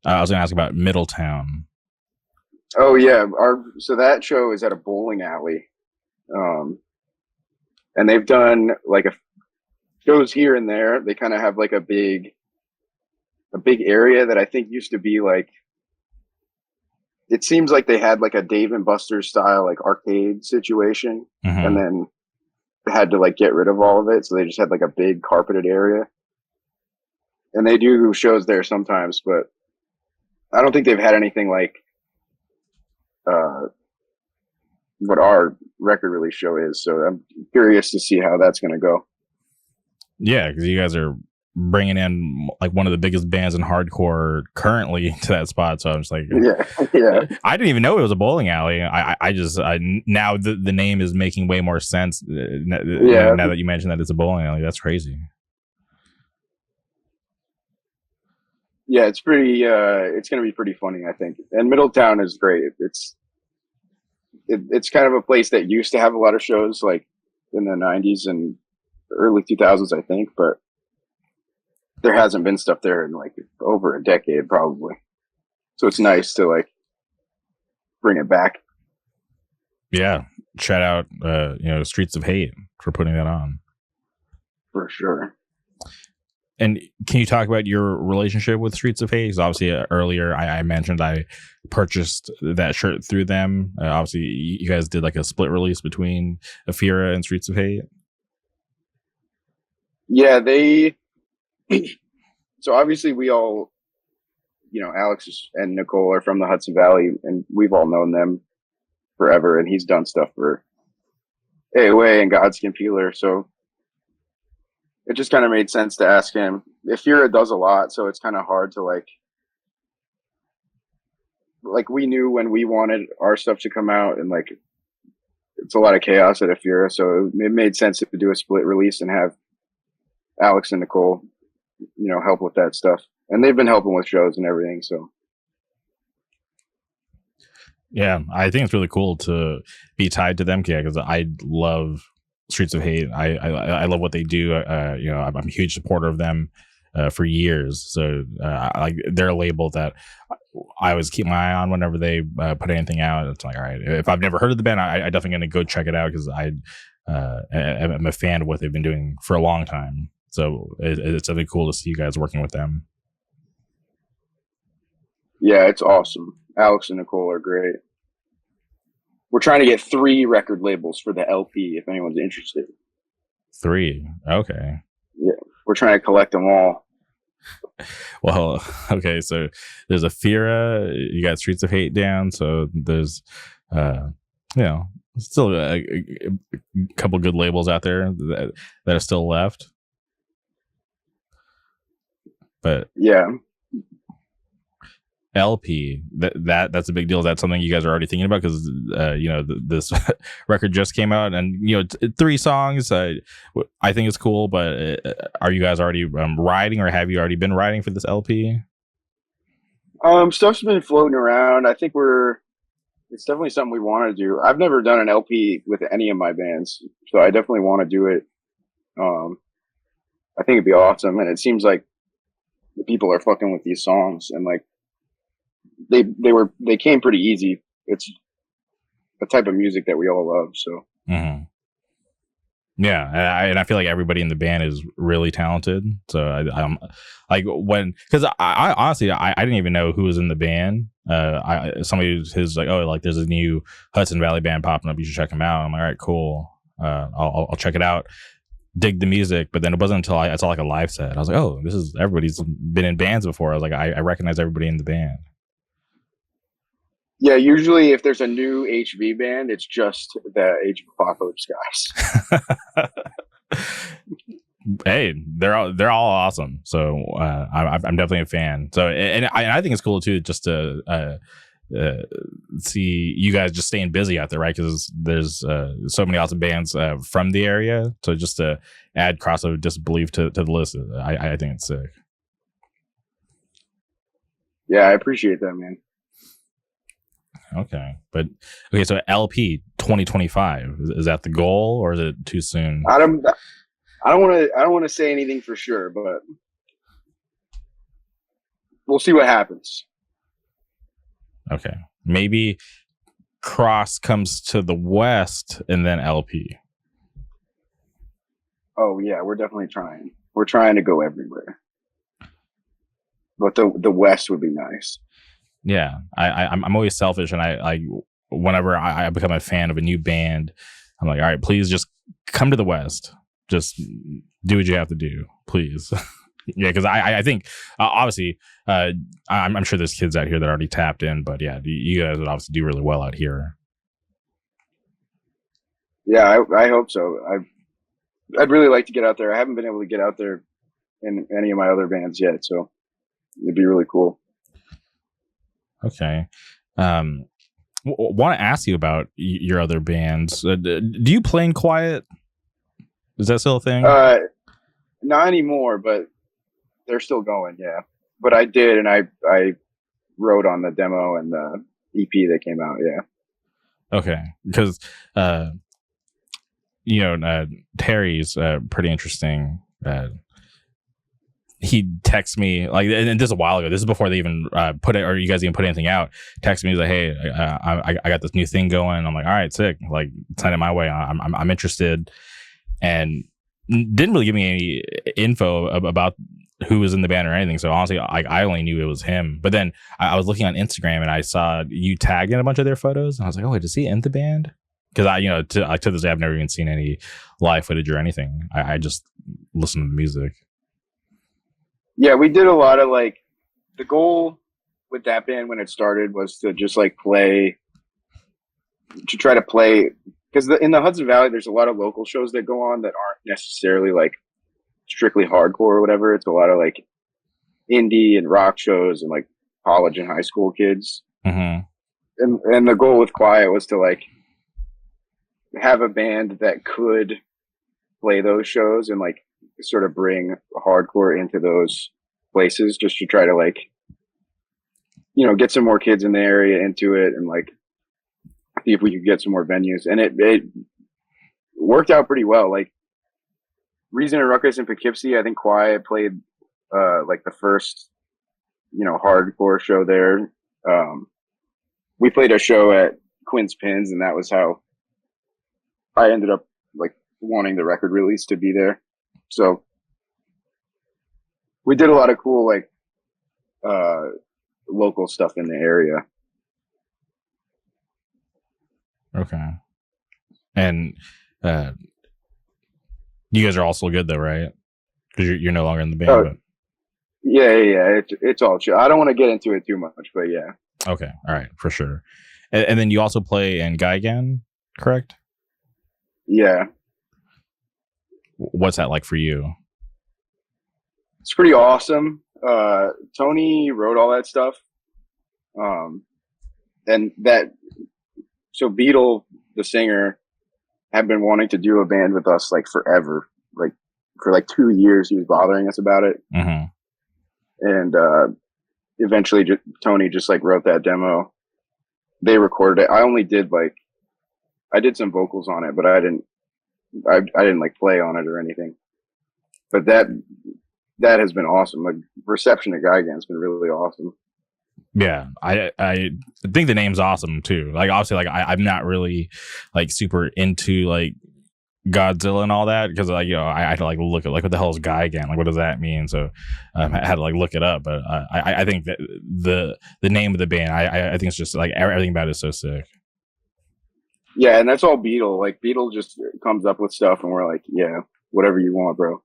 was going to ask about Middletown. Oh yeah, so that show is at a bowling alley, and they've done like shows here and there. They kind of have like a big area that I think used to be like. It seems like they had like a Dave and Buster's style like arcade situation, Mm-hmm. and then had to like get rid of all of it, so they just had like a big carpeted area. And they do shows there sometimes, but I don't think they've had anything like what our record release show is. So I'm curious to see how that's going to go. Yeah, because you guys are bringing in like one of the biggest bands in hardcore currently to that spot. So I'm just like, yeah. I didn't even know it was a bowling alley. I just now the name is making way more sense. Now that you mentioned that it's a bowling alley, that's crazy. Yeah, it's pretty. It's going to be pretty funny, I think. And Middletown is great. It's kind of a place that used to have a lot of shows, like in the '90s and early 2000s, I think. But there hasn't been stuff there in like over a decade, probably. So it's nice to like bring it back. Yeah, shout out, Streets of Hate for putting that on. For sure. And can you talk about your relationship with Streets of Hate? Because obviously earlier I mentioned I purchased that shirt through them. Obviously you guys did like a split release between Afira and Streets of Hate. Yeah, so obviously we all, Alex and Nicole are from the Hudson Valley, and we've all known them forever, and he's done stuff for AOA and Godskin Peeler, so it just kind of made sense to ask him. Afira does a lot, so it's kind of hard to like we knew when we wanted our stuff to come out, and like it's a lot of chaos at Afira, so it made sense to do a split release and have Alex and Nicole, help with that stuff. And they've been helping with shows and everything, so Yeah, I think it's really cool to be tied to them. Yeah, because I love Streets of Hate. I love what they do. I'm a huge supporter of them for years. So like they're a label that I always keep my eye on whenever they put anything out. It's like, all right, if I've never heard of the band, I definitely going to go check it out because I'm a fan of what they've been doing for a long time. So it's really cool to see you guys working with them. Yeah, it's awesome. Alex and Nicole are great. We're trying to get 3 record labels for the LP if anyone's interested. 3, okay. Yeah, we're trying to collect them all. Well, okay, so there's Afira, you got Streets of Hate down, so there's still a couple good labels out there that are still left. But yeah, LP, that's a big deal. Is that something you guys are already thinking about? Because this record just came out, and 3 songs. I think it's cool, but are you guys already writing, or have you already been writing for this LP? Stuff's been floating around. I think it's definitely something we want to do. I've never done an LP with any of my bands, so I definitely want to do it. I think it'd be awesome, and it seems like the people are fucking with these songs, and like they came pretty easy. It's a type of music that we all love. So yeah, and I feel like everybody in the band is really talented. So I'm like because I honestly I didn't even know who was in the band. Somebody who's like, oh, like there's a new Hudson Valley band popping up. You should check them out. I'm like, all right, cool. I'll check it out. Dig the music, but then it wasn't until I saw like a live set. I was like, oh, this is everybody's been in bands before. I was like, I recognize everybody in the band. Yeah, usually if there's a new HV band, it's just the Age of Apocalypse guys. Hey, they're all awesome. So I'm definitely a fan. So and I think it's cool too, just to see you guys just staying busy out there, right? Because there's so many awesome bands from the area. So just to add Cross of Disbelief to the list, I think it's sick. Yeah, I appreciate that, man. Okay, so LP 2025, is that the goal, or is it too soon? I don't want to say anything for sure, but we'll see what happens. Okay, maybe Cross comes to the West and then LP. Oh yeah, we're definitely trying. We're trying to go everywhere, but the West would be nice. Yeah, I'm always selfish, and I whenever I become a fan of a new band, I'm like, all right, please just come to the West. Just do what you have to do, please. Yeah, because I think obviously I'm sure there's kids out here that are already tapped in, but yeah, you guys would obviously do really well out here. Yeah, I hope so. I'd really like to get out there. I haven't been able to get out there in any of my other bands yet, so it'd be really cool. Okay. Want to ask you about your other bands. Do you play in Quiet? Is that still a thing? Not anymore, but they're still going. Yeah, but I did, and I wrote on the demo and the EP that came out. Yeah. Okay, because Terry's pretty interesting. He texts me like, and this is a while ago. This is before they even put it, or you guys even put anything out. Text me, he's like, "Hey, I got this new thing going." I'm like, "All right, sick. Like, send it my way. I'm interested." And didn't really give me any info about who was in the band or anything. So honestly, I only knew it was him. But then I was looking on Instagram and I saw you tagged in a bunch of their photos, and I was like, "Oh, wait, is he in the band?" Because to this day, I've never even seen any live footage or anything. I just listen to the music. Yeah, we did a lot of like, the goal with that band when it started was to just like try to play, because in the Hudson Valley, there's a lot of local shows that go on that aren't necessarily like strictly hardcore or whatever. It's a lot of like indie and rock shows and like college and high school kids. Mm-hmm. And the goal with Quiet was to like have a band that could play those shows and like sort of bring hardcore into those places, just to try to like, get some more kids in the area into it, and like see if we could get some more venues, and it worked out pretty well. Like Reason and Ruckus in Poughkeepsie, I think Quiet played like the first hardcore show there. We played a show at Quinn's Pins, and that was how I ended up like wanting the record release to be there. So we did a lot of cool like local stuff in the area. Okay. And you guys are also good though, right? Because you're no longer in the band. But... Yeah. It's all chill. I don't want to get into it too much, but yeah. Okay. All right. For sure. And then you also play in Guygan, correct? Yeah. What's that like for you? It's pretty awesome. Tony wrote all that stuff. So Beetle, the singer, had been wanting to do a band with us like forever. Like for like 2 years, he was bothering us about it. Mm-hmm. And eventually Tony just like wrote that demo. They recorded it. I did some vocals on it, but I didn't like play on it or anything. But that has been awesome. Like reception at Guygan's been really awesome. Yeah, I think the name's awesome too. Like obviously, like I'm not really like super into like Godzilla and all that because like I had to like look at like what the hell is Guygan? Like what does that mean? So I had to like look it up. But I think that the name of the band I think it's just like everything about it is so sick. Yeah, and that's all Beetle. Like Beetle just comes up with stuff, and we're like, yeah, whatever you want, bro.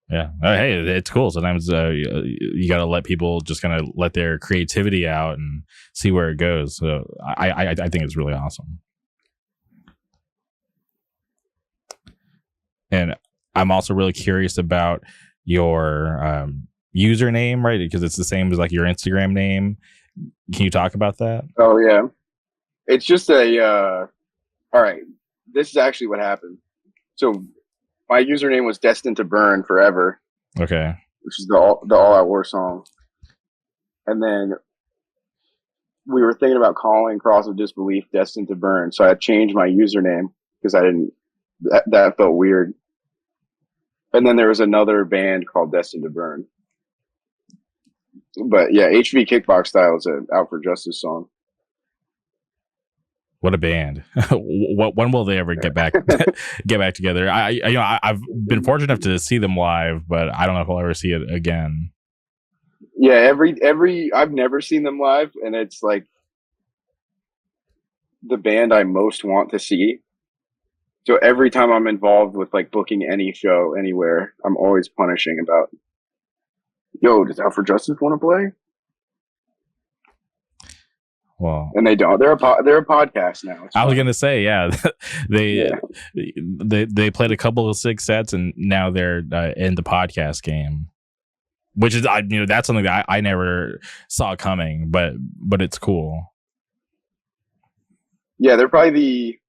Yeah. Hey, it's cool. Sometimes you got to let people just kind of let their creativity out and see where it goes. So I think it's really awesome. And I'm also really curious about your username, right? Because it's the same as like your Instagram name. Can you talk about that? Oh, yeah. It's just all right. This is actually what happened. So my username was Destined to Burn Forever. Okay. Which is the All Out War song. And then we were thinking about calling Cross of Disbelief Destined to Burn. So I changed my username because that felt weird. And then there was another band called Destined to Burn. But yeah, HV Kickbox Style is an Out for Justice song. What a band! When will they ever get back together? I've been fortunate enough to see them live, but I don't know if I'll ever see it again. Yeah, every I've never seen them live, and it's like the band I most want to see. So every time I'm involved with like booking any show anywhere, I'm always punishing about, yo, does Out for Justice want to play? Well, and they don't. They're a podcast now. I was gonna say, yeah, they played a couple of 6 sets, and now they're in the podcast game, which is that's something that I never saw coming, but it's cool. Yeah, they're probably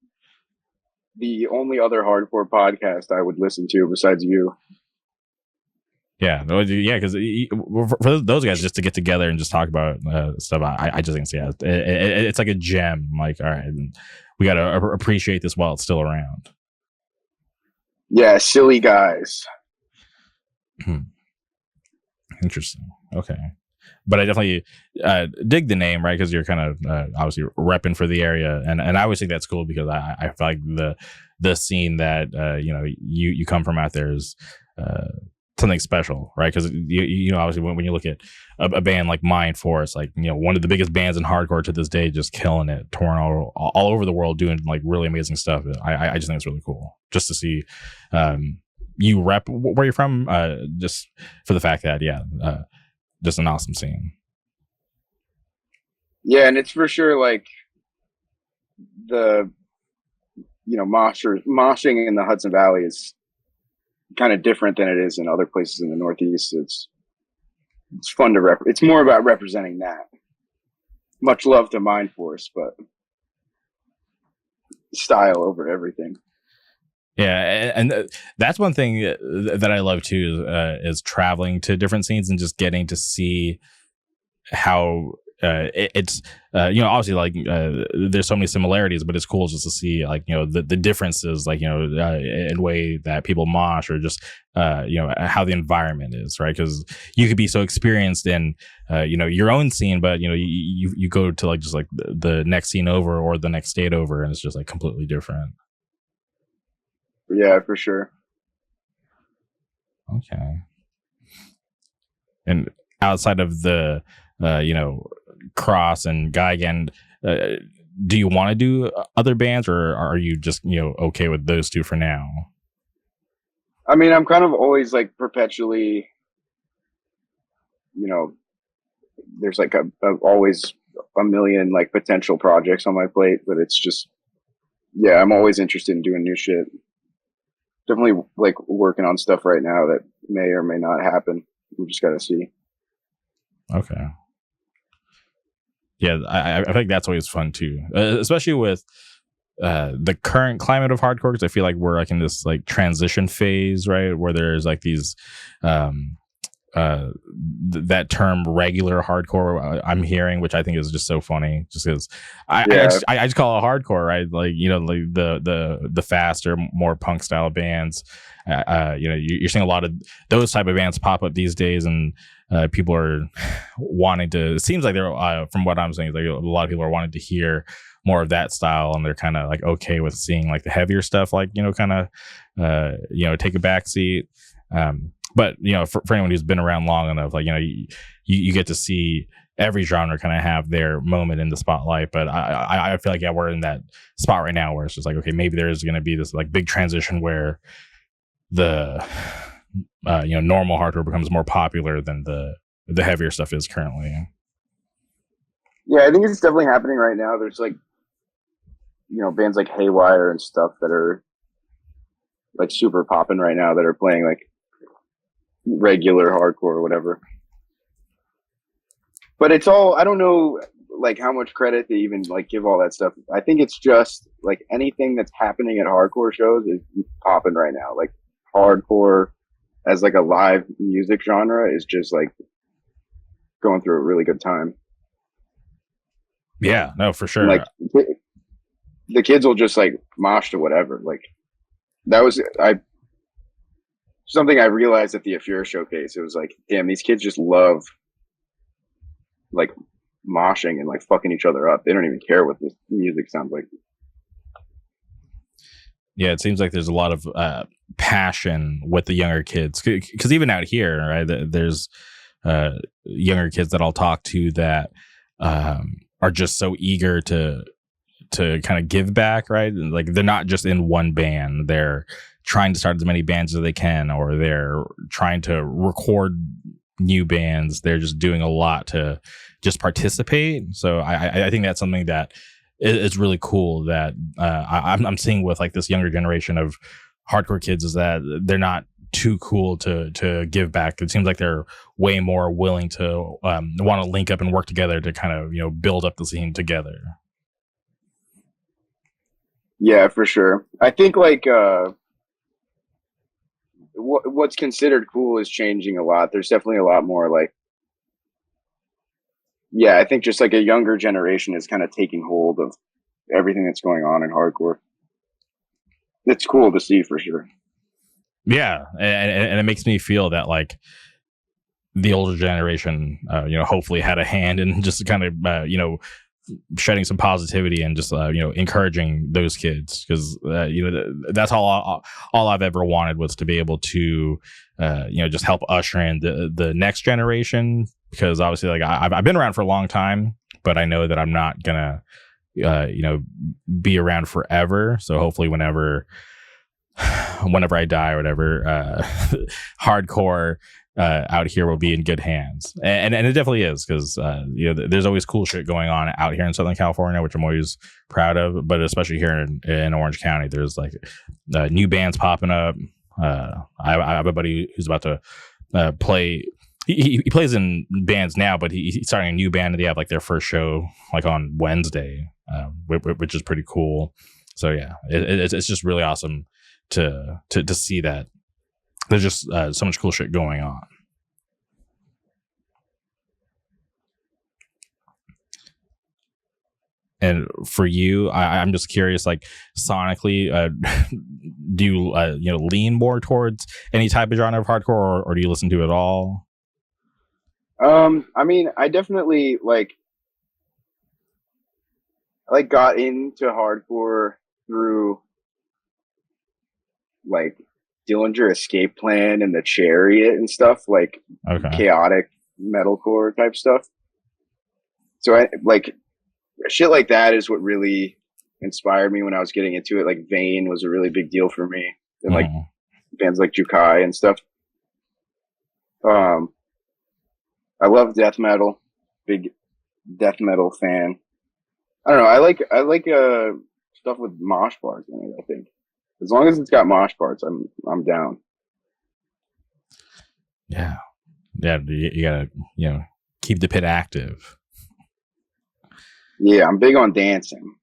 the only other hardcore podcast I would listen to besides you. Yeah, because for those guys just to get together and just talk about stuff, I just think it's like a gem. Like, all right, we got to appreciate this while it's still around. Yeah, silly guys. Interesting. Okay, but I definitely dig the name, right? Because you're kind of obviously repping for the area, and I always think that's cool because I feel like the scene that you come from out there is something special, right? Because obviously when you look at a band like Mind Force, like one of the biggest bands in hardcore to this day, just killing it, touring all over the world, doing like really amazing stuff. I just think it's really cool just to see you rep where you're from, just for the fact that just an awesome scene. Yeah, and it's for sure like the moshing in the Hudson Valley is kind of different than it is in other places in the Northeast. It's fun to it's more about representing that. Much love to Mind Force, but style over everything. Yeah, and that's one thing that I love too is traveling to different scenes and just getting to see how it's obviously like there's so many similarities, but it's cool just to see like the differences, like in way that people mosh, or just how the environment is, right? Because you could be so experienced in your own scene, but you go to like just like the next scene over or the next state over, and it's just like completely different. Yeah, for sure. Okay. And outside of the Cross and Geigen, do you want to do other bands, or are you just okay with those two for now? I mean, I'm kind of always like perpetually, there's like always a million like potential projects on my plate, but it's just, yeah, I'm always interested in doing new shit. Definitely like working on stuff right now that may or may not happen. We just got to see. Okay. Yeah, I think that's always fun too, especially with the current climate of hardcore, because I feel like we're like in this like transition phase, right, where there's like these that term regular hardcore I'm hearing, which I think is just so funny, just because I just call it hardcore, right? Like like the faster, more punk style bands. You're seeing a lot of those type of bands pop up these days, and people are wanting to. It seems like they're from what I'm saying, like a lot of people are wanting to hear more of that style, and they're kind of like okay with seeing like the heavier stuff, like kind of take a back seat. But for anyone who's been around long enough, like you get to see every genre kind of have their moment in the spotlight. But I feel like we're in that spot right now where it's just like, okay, maybe there's going to be this like big transition where the normal hardcore becomes more popular than the heavier stuff is currently. Yeah, I think it's definitely happening right now. There's like bands like Haywire and stuff that are like super popping right now, that are playing like regular hardcore or whatever. But it's all, I don't know like how much credit to even like give all that stuff. I think it's just like anything that's happening at hardcore shows is popping right now. Like hardcore as like a live music genre is just like going through a really good time. Yeah, no, for sure. And, like the kids will just like mosh to whatever. Like that was something I realized at the Afura showcase. It was like, damn, these kids just love like moshing and like fucking each other up. They don't even care what the music sounds like. Yeah, it seems like there's a lot of passion with the younger kids, because even out here, right, there's younger kids that I'll talk to that are just so eager to kind of give back, right? Like they're not just in one band, they're trying to start as many bands as they can, or they're trying to record new bands. They're just doing a lot to just participate. So I think that's something that is really cool that I'm seeing with like this younger generation of hardcore kids, is that they're not too cool to give back. It seems like they're way more willing to want to link up and work together to kind of build up the scene together. Yeah, for sure. I think like what's considered cool is changing a lot. There's definitely a lot more like, yeah, I think just like a younger generation is kind of taking hold of everything that's going on in hardcore. It's cool to see for sure. Yeah, and it makes me feel that like the older generation, hopefully had a hand in just kind of shedding some positivity and just encouraging those kids, because that's all I've ever wanted, was to be able to just help usher in the next generation, because obviously like I've been around for a long time, but I know that I'm not gonna be around forever. So hopefully whenever I die or whatever, hardcore out here will be in good hands, and it definitely is, because there's always cool shit going on out here in Southern California, which I'm always proud of. But especially here in Orange County, there's like new bands popping up. I have a buddy who's about to play. He plays in bands now, but he's starting a new band, and they have like their first show like on Wednesday, which is pretty cool. So yeah, it's just really awesome to see that there's just so much cool shit going on. And for you, I'm just curious, like sonically, do you lean more towards any type of genre of hardcore, or do you listen to it all? I mean, I definitely got into hardcore through like Dillinger Escape Plan and the Chariot and stuff, like chaotic metalcore type stuff. So I like shit like that is what really inspired me when I was getting into it. Like Vane was a really big deal for me, and like bands like Jukai and stuff. I love death metal, big death metal fan. I don't know. I like stuff with mosh parts in it. I think as long as it's got mosh parts, I'm down. Yeah, you gotta keep the pit active. Yeah, I'm big on dancing.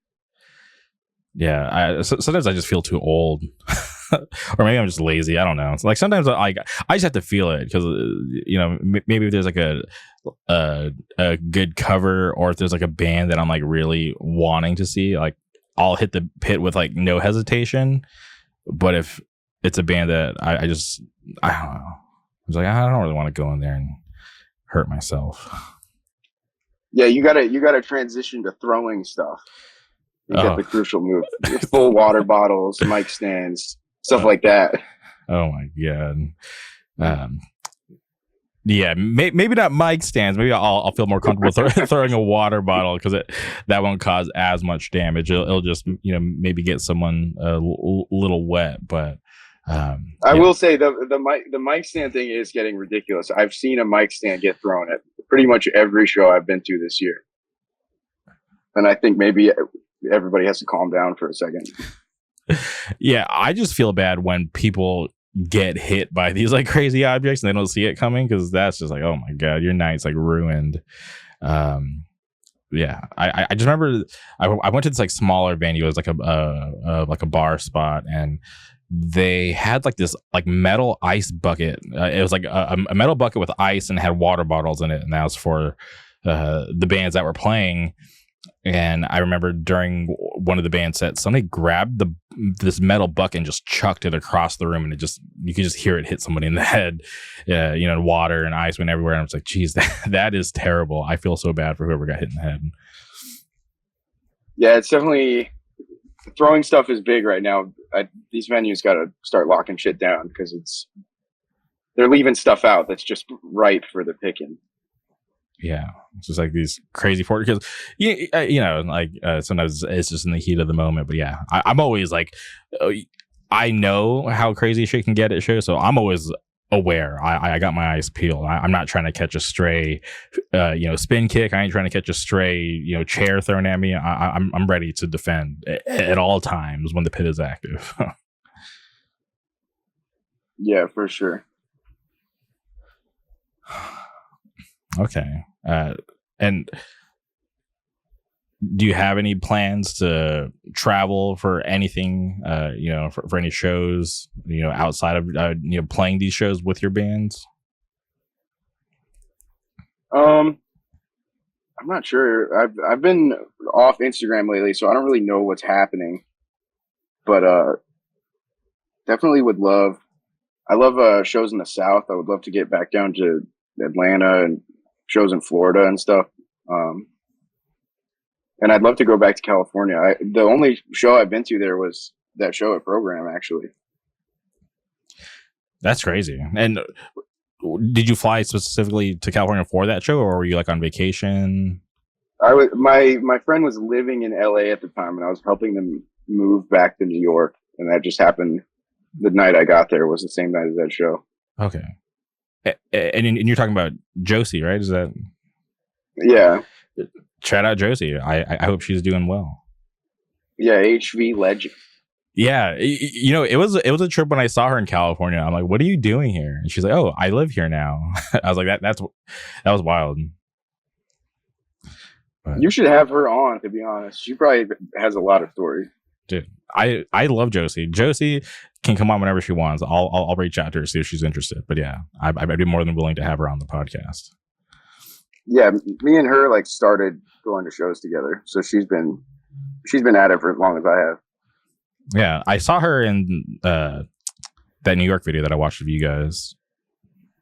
Yeah, sometimes I just feel too old, or maybe I'm just lazy. I don't know. It's like sometimes I just have to feel it because maybe if there's like a good cover, or if there's like a band that I'm like really wanting to see, like I'll hit the pit with like no hesitation. But if it's a band that I don't know, I was like, I don't really want to go in there and hurt myself. Yeah, you gotta transition to throwing stuff. You get the crucial move: full water bottles, mic stands, stuff like that. Oh my god. Yeah, maybe not mic stands. Maybe I'll feel more comfortable throwing a water bottle because that won't cause as much damage. It'll just maybe get someone a little wet. But I will say the mic stand thing is getting ridiculous. I've seen a mic stand get thrown at pretty much every show I've been to this year, and I think maybe everybody has to calm down for a second. Yeah, I just feel bad when people get hit by these like crazy objects and they don't see it coming, because that's just like, oh my god, your night's like ruined. Yeah, I just remember I went to this like smaller venue. It was like a bar spot, and they had like this like metal ice bucket. It was like a metal bucket with ice and had water bottles in it, and that was for the bands that were playing. And I remember during one of the band sets, somebody grabbed this metal bucket and just chucked it across the room, and you could just hear it hit somebody in the head. Water and ice went everywhere. And I was like, geez, that is terrible. I feel so bad for whoever got hit in the head. Yeah, it's definitely, throwing stuff is big right now. These venues got to start locking shit down because they're leaving stuff out that's just ripe for the picking. Yeah, it's just like these crazy because sometimes it's just in the heat of the moment. But yeah, I'm always like, I know how crazy shit can get at shows, so I'm always aware. I got my eyes peeled. I'm not trying to catch a stray, spin kick. I ain't trying to catch a stray, chair thrown at me. I'm ready to defend at all times when the pit is active. Yeah, for sure. Okay. And do you have any plans to travel for anything, for any shows, outside of, playing these shows with your bands? I'm not sure. I've been off Instagram lately, so I don't really know what's happening, but, definitely would love, I love, shows in the South. I would love to get back down to Atlanta and shows in Florida and stuff. And I'd love to go back to California. The only show I've been to there was that show at Program, actually. That's crazy. And did you fly specifically to California for that show, or were you like on vacation? My friend was living in LA at the time, and I was helping them move back to New York. And that just happened the night I got there was the same night as that show. Okay. And you're talking about Josie, right? Is that? Yeah. Shout out Josie. I hope she's doing well. Yeah, HV legend. Yeah, it was a trip when I saw her in California. I'm like, what are you doing here? And she's like, oh, I live here now. I was like, that was wild. But, you should have her on, to be honest. She probably has a lot of stories. Dude, I love Josie. Josie can come on whenever she wants. I'll reach out to her, see if she's interested. But yeah, I'd be more than willing to have her on the podcast. yeah, me and her like started going to shows together. So she's been at it for as long as I have. Yeah, I saw her in that New York video that I watched of you guys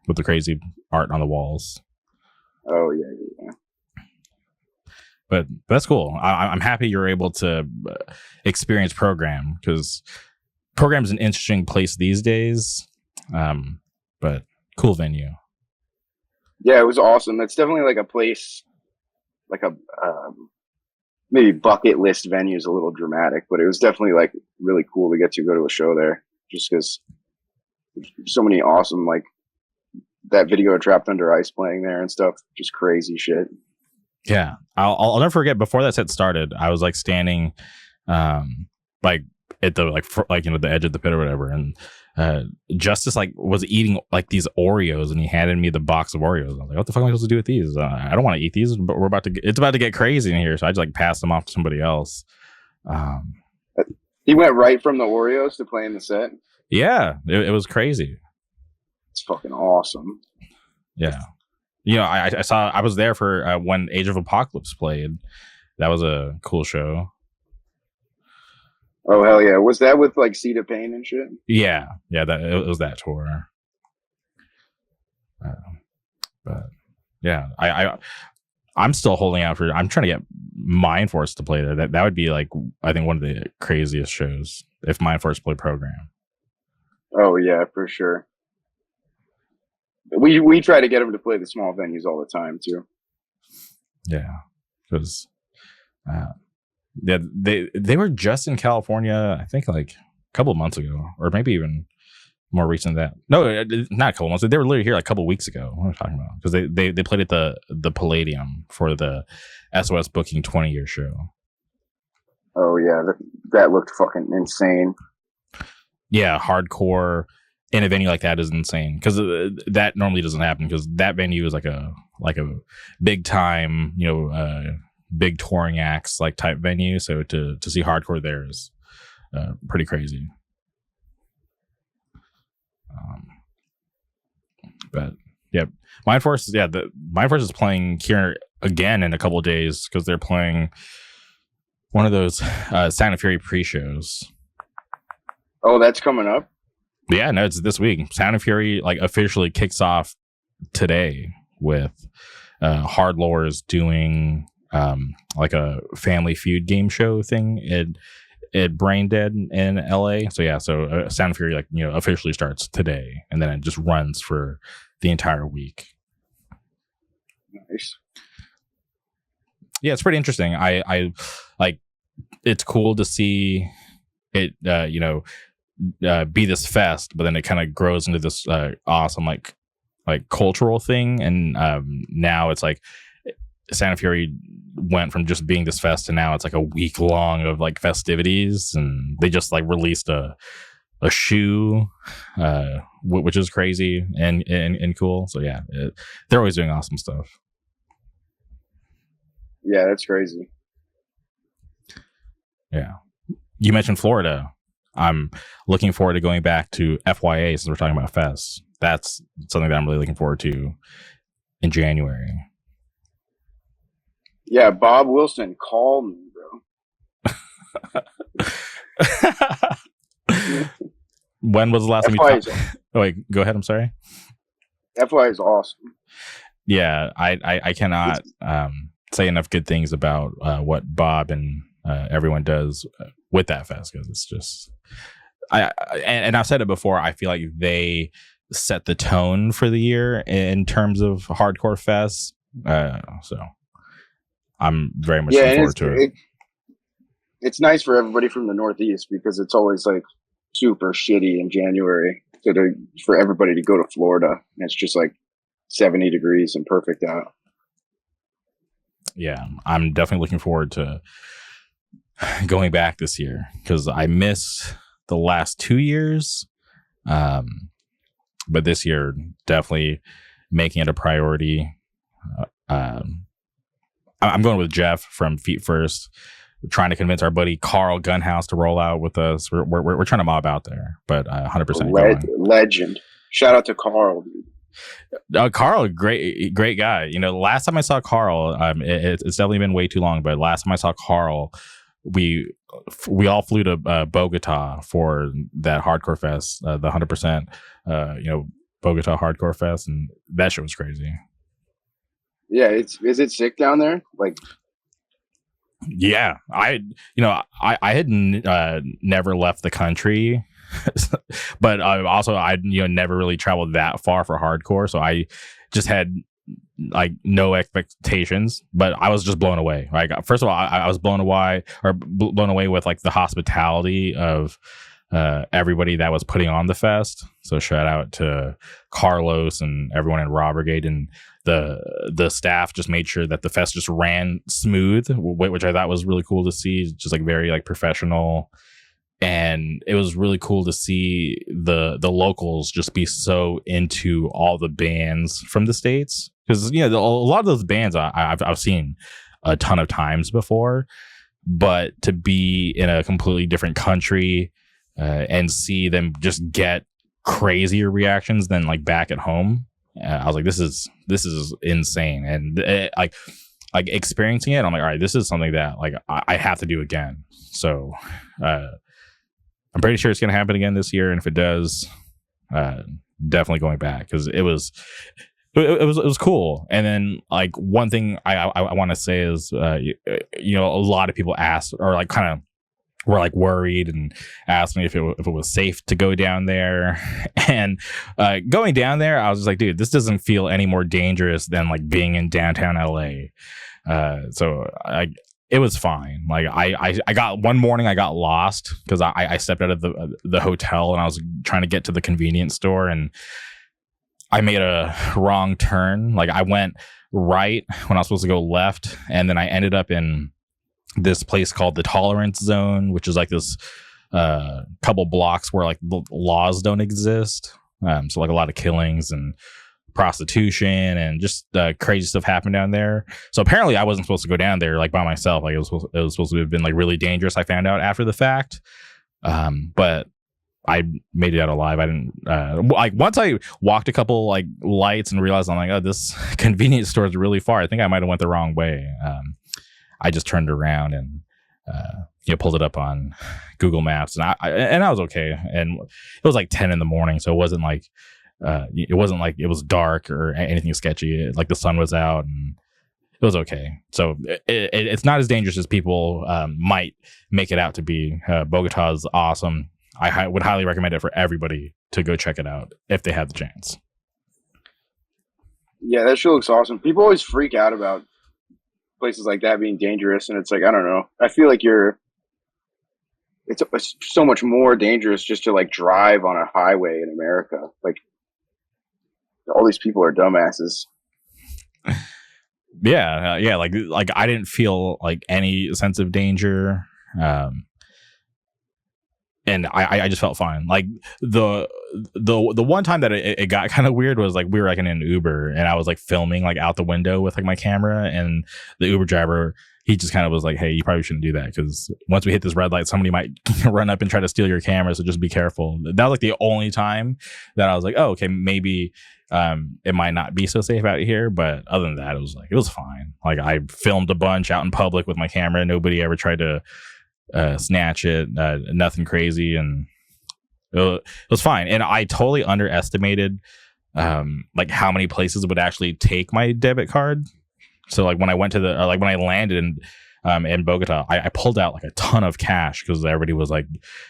with the crazy art on the walls. Oh yeah. But that's cool. I'm happy you're able to experience Program, because Program is an interesting place these days. But cool venue. Yeah, it was awesome. It's definitely like a place, like a maybe bucket list venue is a little dramatic, but it was definitely like really cool to get to go to a show there, just because so many awesome, like that video of Trapped Under Ice playing there and stuff, just crazy shit. Yeah, I'll never forget. Before that set started, I was like standing, like at the the edge of the pit or whatever, and Justice like was eating like these Oreos, and he handed me the box of Oreos. I was like, "What the fuck am I supposed to do with these? I don't want to eat these, but it's about to get crazy in here." So I just like passed them off to somebody else. He went right from the Oreos to playing the set. Yeah, it was crazy. It's fucking awesome. Yeah. I was there for when Age of Apocalypse played. That was a cool show. Oh hell yeah! Was that with like Seed of Pain and shit? Yeah, that it was that tour. But yeah, I'm still holding out for. I'm trying to get Mind Force to play there. That would be like, I think, one of the craziest shows if Mind Force played Program. Oh yeah, for sure. We try to get them to play the small venues all the time too. Yeah, because they were just in California, I think, like a couple of months ago, or maybe even more recent than that. No, not a couple of months. They were literally here like a couple of weeks ago. What am I talking about? Because they played at the Palladium for the SOS Booking 20-year show. Oh yeah, that looked fucking insane. Yeah, hardcore in a venue like that is insane, because that normally doesn't happen, because that venue is like a big time, big touring acts like type venue. So to see hardcore there is pretty crazy. But yeah, Mind Force is playing here again in a couple of days, because they're playing one of those Sound of Fury pre-shows. Oh, that's coming up? Yeah, no, it's this week. Sound of Fury like officially kicks off today with Hard Lores doing like a Family Feud game show thing at Brain Dead in LA. So yeah, Sound of Fury officially starts today, and then it just runs for the entire week. Nice. Yeah, it's pretty interesting. I like, it's cool to see it be this fest, but then it kind of grows into this awesome like cultural thing, and now it's like Sound of Fury went from just being this fest to now it's like a week long of like festivities, and they just like released a shoe, which is crazy and cool. So yeah, they're always doing awesome stuff. Yeah, that's crazy. Yeah, you mentioned Florida. I'm looking forward to going back to FYA, since we're talking about fests. That's something that I'm really looking forward to in January. Yeah, Bob Wilson, call me, bro. When was the last time you talked? Oh, wait, go ahead. I'm sorry. FYI is awesome. Yeah, I cannot say enough good things about what Bob and everyone does with that fest, because it's just and I've said it before, I feel like they set the tone for the year in terms of hardcore fests, so I'm very much looking forward to it. It's nice for everybody from the Northeast, because it's always like super shitty in January, for everybody to go to Florida, and it's just like 70 degrees and perfect out. Yeah, I'm definitely looking forward to going back this year, because I missed the last 2 years, but this year definitely making it a priority. I'm going with Jeff from Feet First. We're trying to convince our buddy Carl Gunhouse to roll out with us. We're trying to mob out there, but 100% Legend. Shout out to Carl, dude. Carl, great guy. You know, last time I saw Carl, it's definitely been way too long, but last time I saw Carl, we all flew to Bogota for that hardcore fest, the 100%, Bogota hardcore fest, and that shit was crazy. Yeah, is it sick down there? Like, yeah, I had never left the country, but I never really traveled that far for hardcore, so I just had like no expectations, but I was just blown away. Like, first of all, I was blown away with like the hospitality of everybody that was putting on the fest. So shout out to Carlos and everyone in Raw Brigade, and the staff just made sure that the fest just ran smooth, which I thought was really cool to see. Just like very like professional. And it was really cool to see the locals just be so into all the bands from the States, because a lot of those bands I've seen a ton of times before, but to be in a completely different country and see them just get crazier reactions than like back at home, I was like, this is insane. And like experiencing it, I'm like, all right, this is something that like I have to do again. So I'm pretty sure it's going to happen again this year, and if it does, definitely going back, because it was cool. And then like one thing I want to say is, a lot of people asked, or like kind of were like worried and asked me if it was safe to go down there. And going down there, I was just like, dude, this doesn't feel any more dangerous than like being in downtown LA. So it was fine. Like I got one morning I got lost because I stepped out of the hotel and I was trying to get to the convenience store, and I made a wrong turn. Like I went right when I was supposed to go left, and then I ended up in this place called the Tolerance Zone, which is like this couple blocks where like the laws don't exist. So like a lot of killings and prostitution and just crazy stuff happened down there. So apparently I wasn't supposed to go down there like by myself. Like it was supposed to have been like really dangerous. I found out after the fact, but I made it out alive. I didn't like once I walked a couple like lights and realized, I'm like, oh, this convenience store is really far. I think I might have went the wrong way. I just turned around and pulled it up on Google Maps, and I was okay. And it was like 10 a.m, so it wasn't like it was dark or anything sketchy. Like the sun was out, and it was okay. So it's not as dangerous as people might make it out to be. Bogota is awesome. I would highly recommend it for everybody to go check it out if they have the chance. Yeah, that sure looks awesome. People always freak out about places like that being dangerous, and it's like, I don't know. I feel like it's so much more dangerous just to like drive on a highway in America. Like all these people are dumbasses. Yeah, like I didn't feel like any sense of danger, and I just felt fine. Like the one time that it got kind of weird was like we were like in an Uber, and I was like filming like out the window with like my camera, and the Uber driver, he just kind of was like, hey, you probably shouldn't do that, because once we hit this red light, somebody might run up and try to steal your camera, so just be careful. That was like the only time that I was like, oh, okay, maybe it might not be so safe out here. But other than that, it was fine. Like I filmed a bunch out in public with my camera. Nobody ever tried to snatch it, nothing crazy, and it was fine. And I totally underestimated like how many places would actually take my debit card. So like when I went to when I landed in Bogota, I pulled out like a ton of cash, because everybody was like,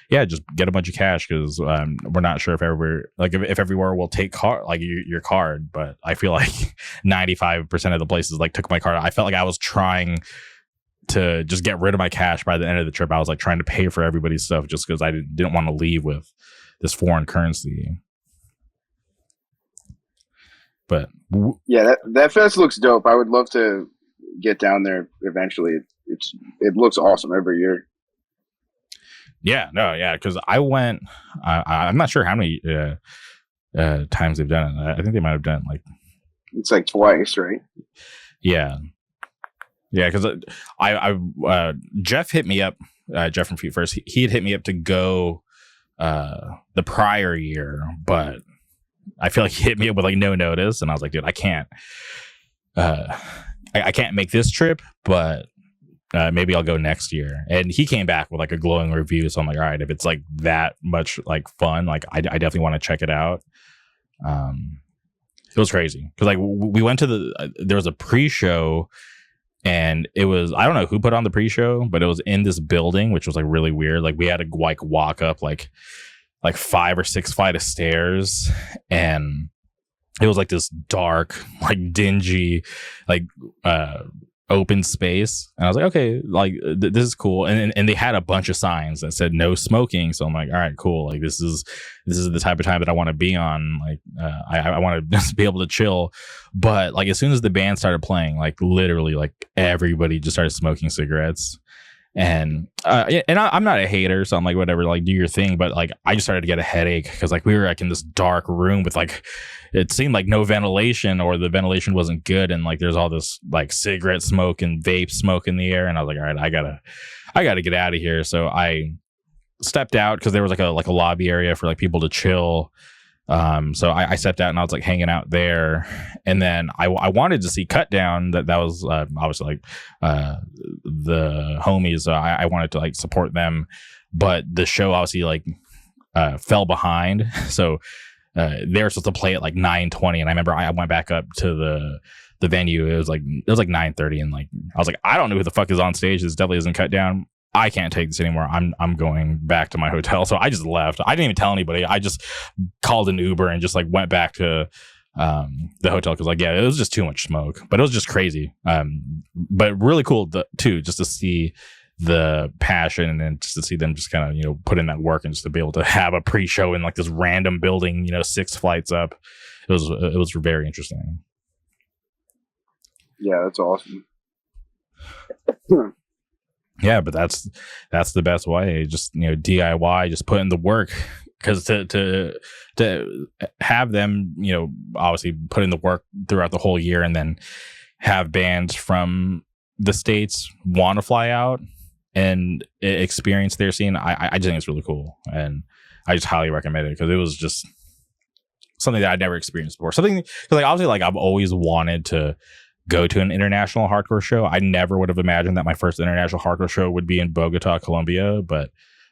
yeah, just get a bunch of cash, because we're not sure if everywhere will take your card. But I feel like 95% of the places like took my card. I felt like I was trying to just get rid of my cash by the end of the trip. I was like trying to pay for everybody's stuff just because I didn't want to leave with this foreign currency. But yeah, that fest looks dope. I would love to get down there eventually. It looks awesome every year. Yeah, no, yeah, because I went. I'm not sure how many times they've done it. I think they might have done it's like twice, right? Yeah. Yeah, because Jeff hit me up, Jeff from Feet First. He had hit me up to go the prior year, but I feel like he hit me up with like no notice, and I was like, dude, I can't. I can't make this trip, but maybe I'll go next year. And he came back with like a glowing review. So I'm like, all right, if it's like that much like fun, like I definitely want to check it out. It was crazy because like we went to there was a pre-show, and it was, I don't know who put on the pre-show, but it was in this building, which was like really weird. Like we had to like walk up like 5 or 6 flight of stairs, and it was like this dark, like dingy, like open space. And I was like, okay, like this is cool. And they had a bunch of signs that said no smoking. So I'm like, all right, cool. Like this is the type of time that I want to be on. Like I want to just be able to chill. But like as soon as the band started playing, like literally like everybody just started smoking cigarettes. And I'm not a hater, so I'm like, whatever, like do your thing. But like I just started to get a headache because like we were like in this dark room with like, it seemed like no ventilation, or the ventilation wasn't good, and like there's all this like cigarette smoke and vape smoke in the air. And I was like, all right, I gotta get out of here. So I stepped out because there was like a lobby area for like people to chill. So I stepped out and I was like hanging out there, and then I wanted to see Cut Down. That was obviously like the homies. So I wanted to like support them, but the show obviously like fell behind. So they were supposed to play at like 9:20, and I remember I went back up to the venue. It was like 9:30, and like I was like, I don't know who the fuck is on stage. This definitely isn't Cut Down. I can't take this anymore. I'm going back to my hotel. So I just left. I didn't even tell anybody. I just called an Uber and just like went back to the hotel because like, yeah, it was just too much smoke, but it was just crazy. But really cool too, just to see the passion and just to see them just kind of, you know, put in that work, and just to be able to have a pre-show in like this random building, you know, 6 flights up. It was very interesting. Yeah, that's awesome. Yeah, but that's the best way. Just, you know, DIY, just put in the work, because to have them, you know, obviously put in the work throughout the whole year, and then have bands from the States want to fly out and experience their scene. I just think it's really cool, and I just highly recommend it because it was just something that I'd never experienced before. Something because like obviously like I've always wanted to go to an international hardcore show. I never would have imagined that my first international hardcore show would be in Bogota, Colombia, but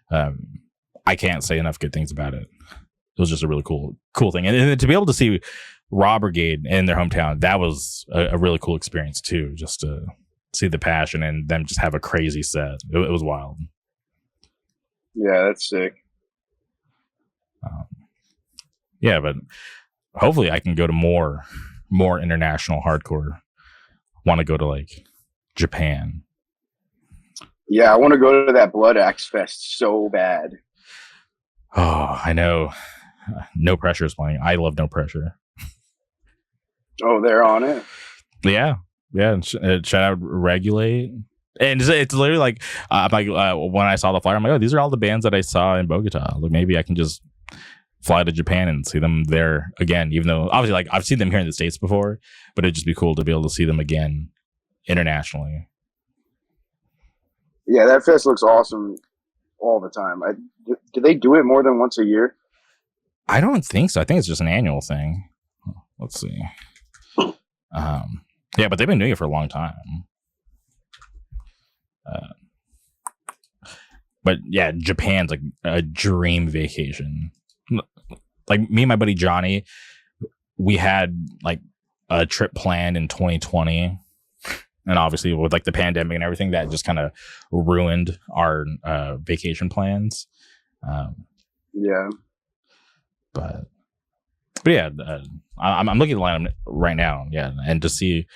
I can't say enough good things about it. It was just a really cool thing. And to be able to see Raw Brigade in their hometown, that was a really cool experience too, just to see the passion and them just have a crazy set. It was wild. Yeah, that's sick. Yeah, but hopefully I can go to more international hardcore. Want to go to like Japan. Yeah, I want to go to that Blood Axe Fest so bad. Oh, I know. No Pressure is playing. I love No Pressure. Oh, they're on it. Yeah. Shout out Regulate, and it's literally like when I saw the flyer, I'm like, oh, these are all the bands that I saw in Bogota. Like maybe I can just fly to Japan and see them there again, even though obviously like I've seen them here in the States before, but it'd just be cool to be able to see them again internationally. Yeah, that fest looks awesome all the time. Do they do it more than once a year? I don't think so. I think it's just an annual thing. Let's see. Yeah, but they've been doing it for a long time. But yeah, Japan's like a dream vacation. Like me and my buddy Johnny, we had like a trip planned in 2020, and obviously with like the pandemic and everything, that just kind of ruined our vacation plans. Yeah, but yeah, I'm looking at the lineup right now. Yeah, and to see,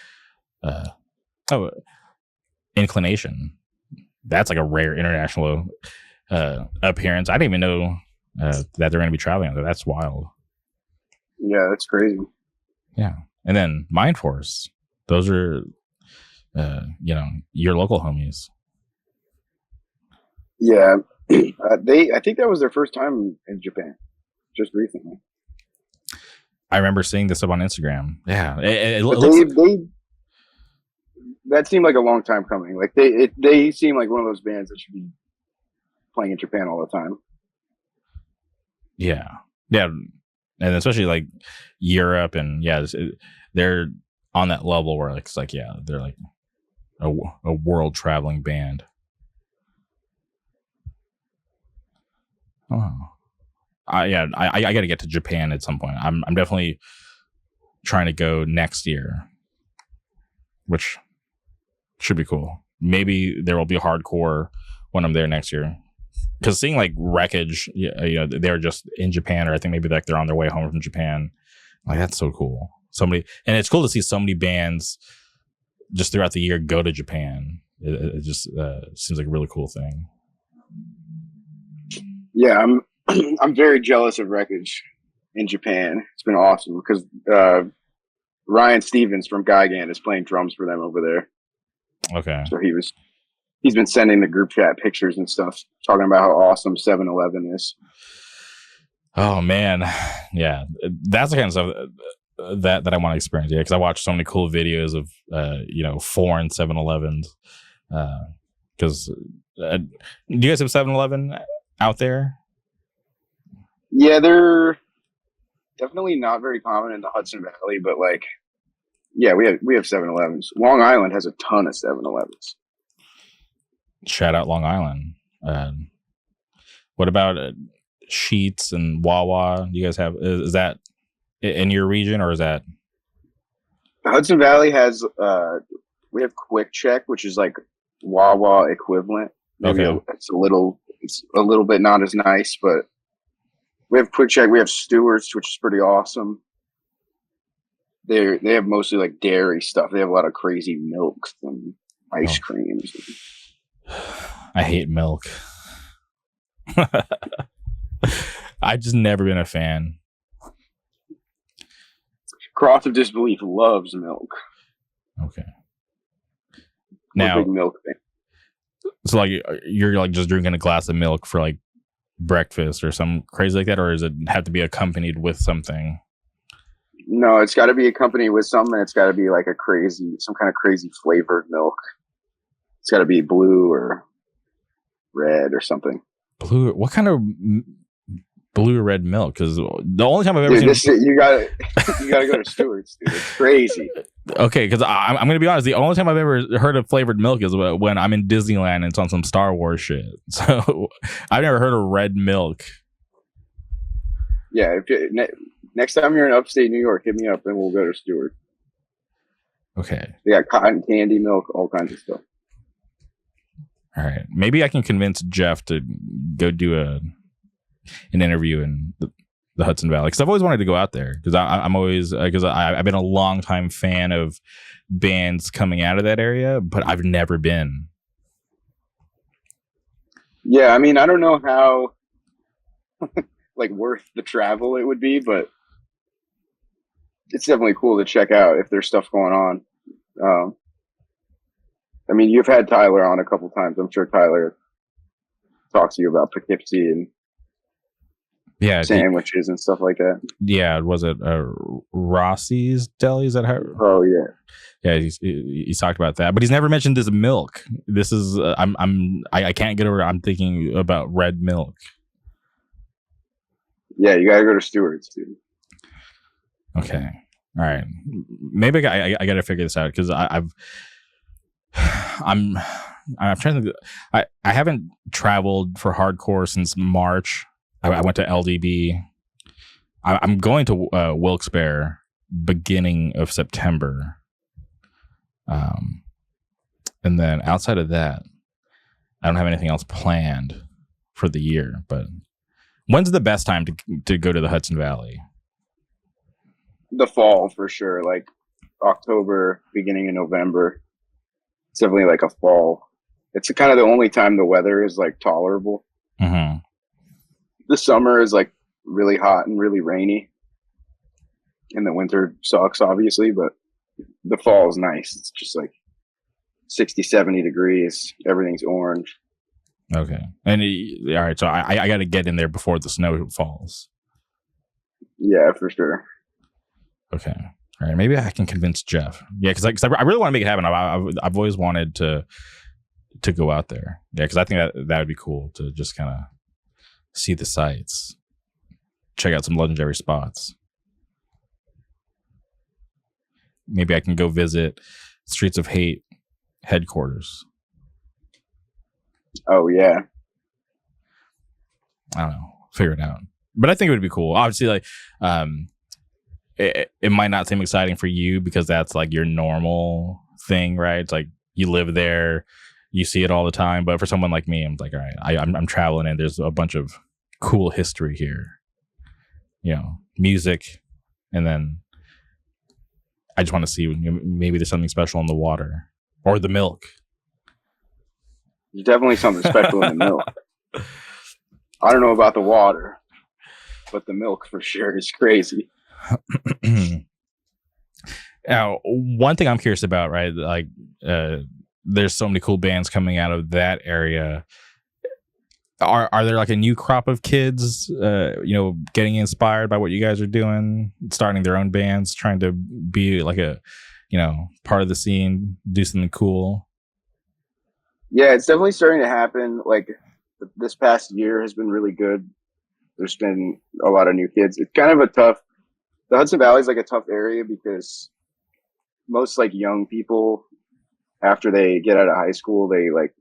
Inclination, that's like a rare international appearance. I didn't even know that they're going to be traveling. That's wild. Yeah, that's crazy. Yeah, and then Mind Force. Those are, you know, your local homies. Yeah, I think that was their first time in Japan, just recently. I remember seeing this up on Instagram. Yeah, that seemed like a long time coming. Like they seem like one of those bands that should be playing in Japan all the time. Yeah. and especially like Europe and they're on that level where it's like they're like a world traveling band. Oh, I got to get to Japan at some point. I'm definitely trying to go next year, which should be cool. Maybe there will be hardcore when I'm there next year. Because seeing like Wreckage, they're just in Japan, or I think maybe like they're on their way home from Japan. Like that's so cool. And it's cool to see so many bands just throughout the year go to Japan. It just seems like a really cool thing. Yeah, I'm very jealous of Wreckage in Japan. It's been awesome because Ryan Stevens from Gigan is playing drums for them over there. Okay. So he's been sending the group chat pictures and stuff, talking about how awesome 7-Eleven is. Oh man, yeah, that's the kind of stuff that I want to experience. Yeah, because I watched so many cool videos of foreign 7-Elevens. Because do you guys have 7-Eleven out there? Yeah, they're definitely not very common in the Hudson Valley, but like, yeah, we have 7-Elevens. Long Island has a ton of 7-Elevens. Shout out Long Island. What about Sheetz and Wawa? You guys have is that in your region, or is that the Hudson Valley has? We have Quick Check, which is like Wawa equivalent. Maybe okay. It's a little bit not as nice, but we have Quick Check. We have Stewart's, which is pretty awesome. They have mostly like dairy stuff. They have a lot of crazy milks and ice creams. I hate milk. I've just never been a fan. Cross of Disbelief loves milk. Okay. Now, big milk thing. So like you're like just drinking a glass of milk for like breakfast or something crazy like that, or does it have to be accompanied with something? No, it's got to be accompanied with something. It's got to be like some kind of crazy flavored milk. It's got to be blue or red or something. Blue? What kind of blue or red milk? Because the only time I've ever seen you gotta go to Stewart's, dude. It's crazy. Okay, because I'm gonna be honest. The only time I've ever heard of flavored milk is when I'm in Disneyland and it's on some Star Wars shit. So I've never heard of red milk. Yeah, next time you're in upstate New York, hit me up and we'll go to Stewart. Okay. They got cotton candy milk, all kinds of stuff. All right, maybe I can convince Jeff to go do an interview in the Hudson Valley, because I've always wanted to go out there, because I'm always because I've been a long time fan of bands coming out of that area, but I've never been. Yeah, I mean, I don't know how like worth the travel it would be, but it's definitely cool to check out if there's stuff going on. I mean, you've had Tyler on a couple times. I'm sure Tyler talks to you about Poughkeepsie and sandwiches and stuff like that. Yeah, was it Rossi's Deli? Is that how? Oh yeah, yeah. He's talked about that, but he's never mentioned this milk. This is I can't get over. I'm thinking about red milk. Yeah, you gotta go to Stewart's, dude. Okay, all right. Maybe I gotta figure this out, because I'm trying to. I haven't traveled for hardcore since March. I went to LDB. I'm going to Wilkes-Barre beginning of September. And then outside of that, I don't have anything else planned for the year. But when's the best time to go to the Hudson Valley? The fall, for sure. Like October, beginning of November. It's definitely like a fall. It's kind of the only time the weather is like tolerable. Mm-hmm. The summer is like really hot and really rainy, and the winter sucks, obviously, but the fall is nice. It's just like 60, 70 degrees. Everything's orange. Okay. And all right, so I got to get in there before the snow falls. Yeah, for sure. Okay. All right. Maybe I can convince Jeff. Yeah, because I really want to make it happen. I've always wanted to go out there. Yeah, because I think that would be cool to just kind of see the sights. check out some legendary spots. Maybe I can go visit Streets of Hate headquarters. Oh yeah. I don't know. Figure it out. But I think it would be cool. Obviously, like, it might not seem exciting for you because that's like your normal thing, right? It's like you live there, you see it all the time. But for someone like me, I'm like, all right, I'm traveling and there's a bunch of cool history here. You know, music, and then I just want to see maybe there's something special in the water or the milk. There's definitely something special in the milk. I don't know about the water, but the milk for sure is crazy. Now, one thing I'm curious about, right? Like, there's so many cool bands coming out of that area. Are there like a new crop of kids, getting inspired by what you guys are doing, starting their own bands, trying to be like a, part of the scene, do something cool? Yeah, it's definitely starting to happen. Like this past year has been really good. There's been a lot of new kids. It's kind of the Hudson Valley is like a tough area because most like young people, after they get out of high school, they like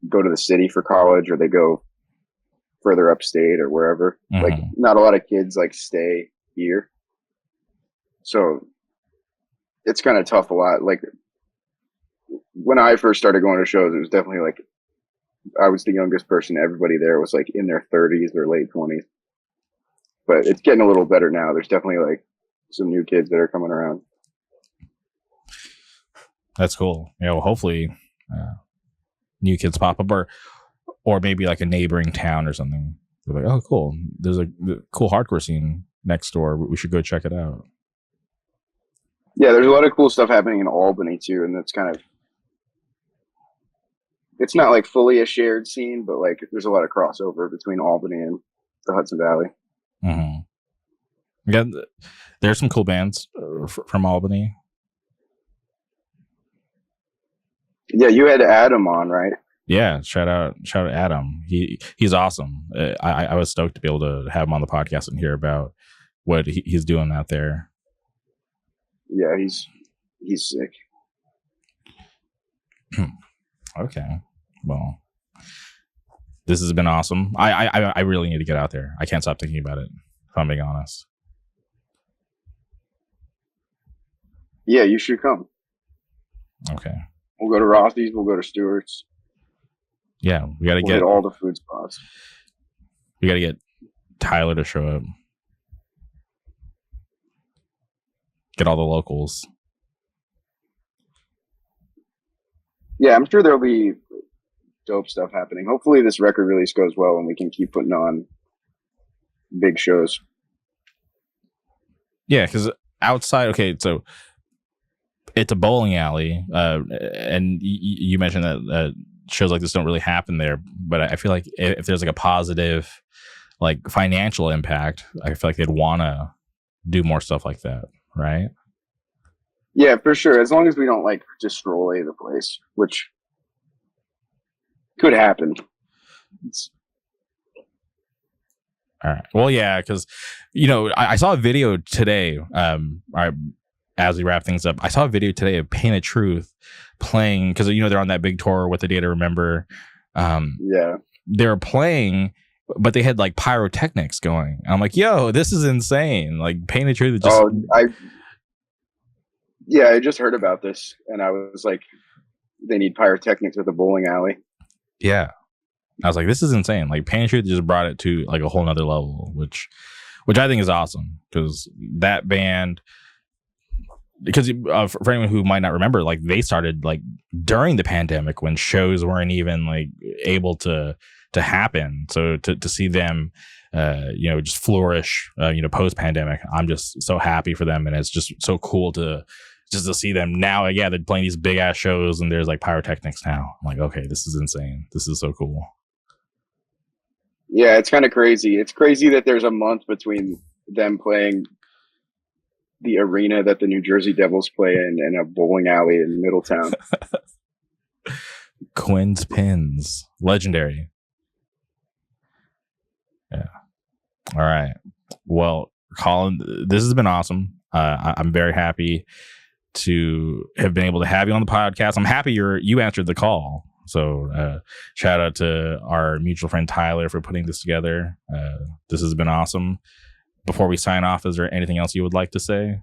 go to the city for college or they go further upstate or wherever. Mm-hmm. Like not a lot of kids like stay here. So it's kind of tough a lot. Like when I first started going to shows, it was definitely like I was the youngest person. Everybody there was like in their 30s or late 20s. But it's getting a little better now. There's definitely like some new kids that are coming around. That's cool. Hopefully new kids pop up or maybe like a neighboring town or something. They're like, oh, cool. There's a cool hardcore scene next door. We should go check it out. Yeah, there's a lot of cool stuff happening in Albany too. And that's kind of, it's not like fully a shared scene, but like there's a lot of crossover between Albany and the Hudson Valley. Mm-hmm. Yeah, there's some cool bands from Albany. Yeah, you had Adam on, right? Yeah, shout out Adam. He's awesome. I was stoked to be able to have him on the podcast and hear about what he's doing out there. Yeah, he's sick. Okay, well, this has been awesome. I really need to get out there. I can't stop thinking about it, if I'm being honest. Yeah, you should come. Okay. We'll go to Rossi's. We'll go to Stewart's. Yeah, we got to get all the food spots. We got to get Tyler to show up. Get all the locals. Yeah, I'm sure there'll be dope stuff happening. Hopefully this record release goes well and we can keep putting on big shows. Yeah, because outside, okay, so it's a bowling alley, and you mentioned that shows like this don't really happen there, but I feel like if there's like a positive like financial impact, I feel like they'd want to do more stuff like that, right? Yeah, for sure. As long as we don't like destroy the place, which could happen. All right. Well, yeah, because I saw a video today. As we wrap things up, I saw a video today of Pain of Truth playing because they're on that big tour with the Day to Remember. Yeah, they were playing, but they had like pyrotechnics going. I'm like, yo, this is insane! Like Pain of Truth. I just heard about this, and I was like, they need pyrotechnics at the bowling alley. Yeah, I was like, this is insane. Like Pain of Truth just brought it to like a whole nother level, which I think is awesome because that band. Because for anyone who might not remember, like they started like during the pandemic when shows weren't even like able to happen. So to see them, just flourish, post pandemic, I'm just so happy for them, and it's just so cool to see them now. Yeah, they're playing these big ass shows, and there's like pyrotechnics now. I'm like, okay, this is insane. This is so cool. Yeah, it's kind of crazy. It's crazy that there's a month between them playing the arena that the New Jersey Devils play in and a bowling alley in Middletown. Quinn's Pins. Legendary. Yeah. All right. Well, Collin, this has been awesome. I'm very happy to have been able to have you on the podcast. I'm happy you answered the call. So shout out to our mutual friend Tyler for putting this together. This has been awesome. Before we sign off, is there anything else you would like to say?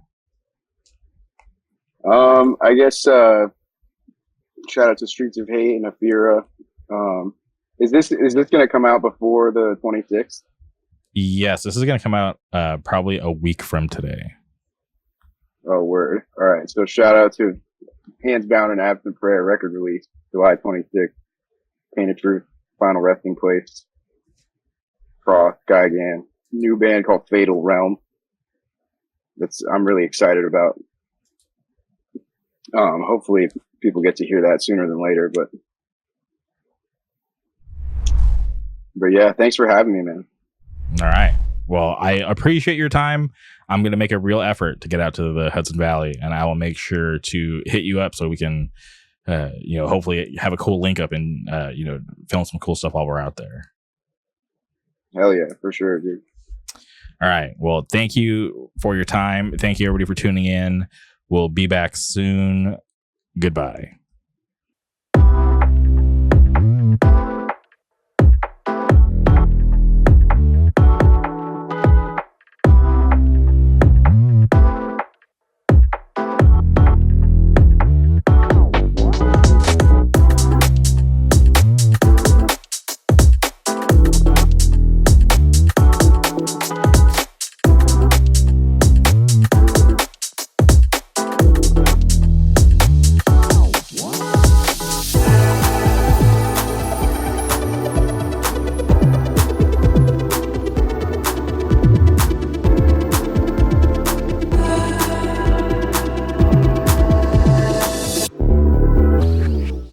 I guess shout out to Streets of Hate and Afira. Is this going to come out before the 26th? Yes, this is going to come out probably a week from today. Oh, word. All right. So shout out to Hands Bound and Absent Prayer record release, July 26th. Pain of Truth, Final Resting Place, Cross, Gigan. New band called Fatal Realm. I'm really excited about. Hopefully people get to hear that sooner than later, but yeah, thanks for having me, man. All right. Well, I appreciate your time. I'm going to make a real effort to get out to the Hudson Valley, and I will make sure to hit you up so we can, hopefully have a cool link up and, film some cool stuff while we're out there. Hell yeah, for sure, dude. All right. Well, thank you for your time. Thank you, everybody, for tuning in. We'll be back soon. Goodbye.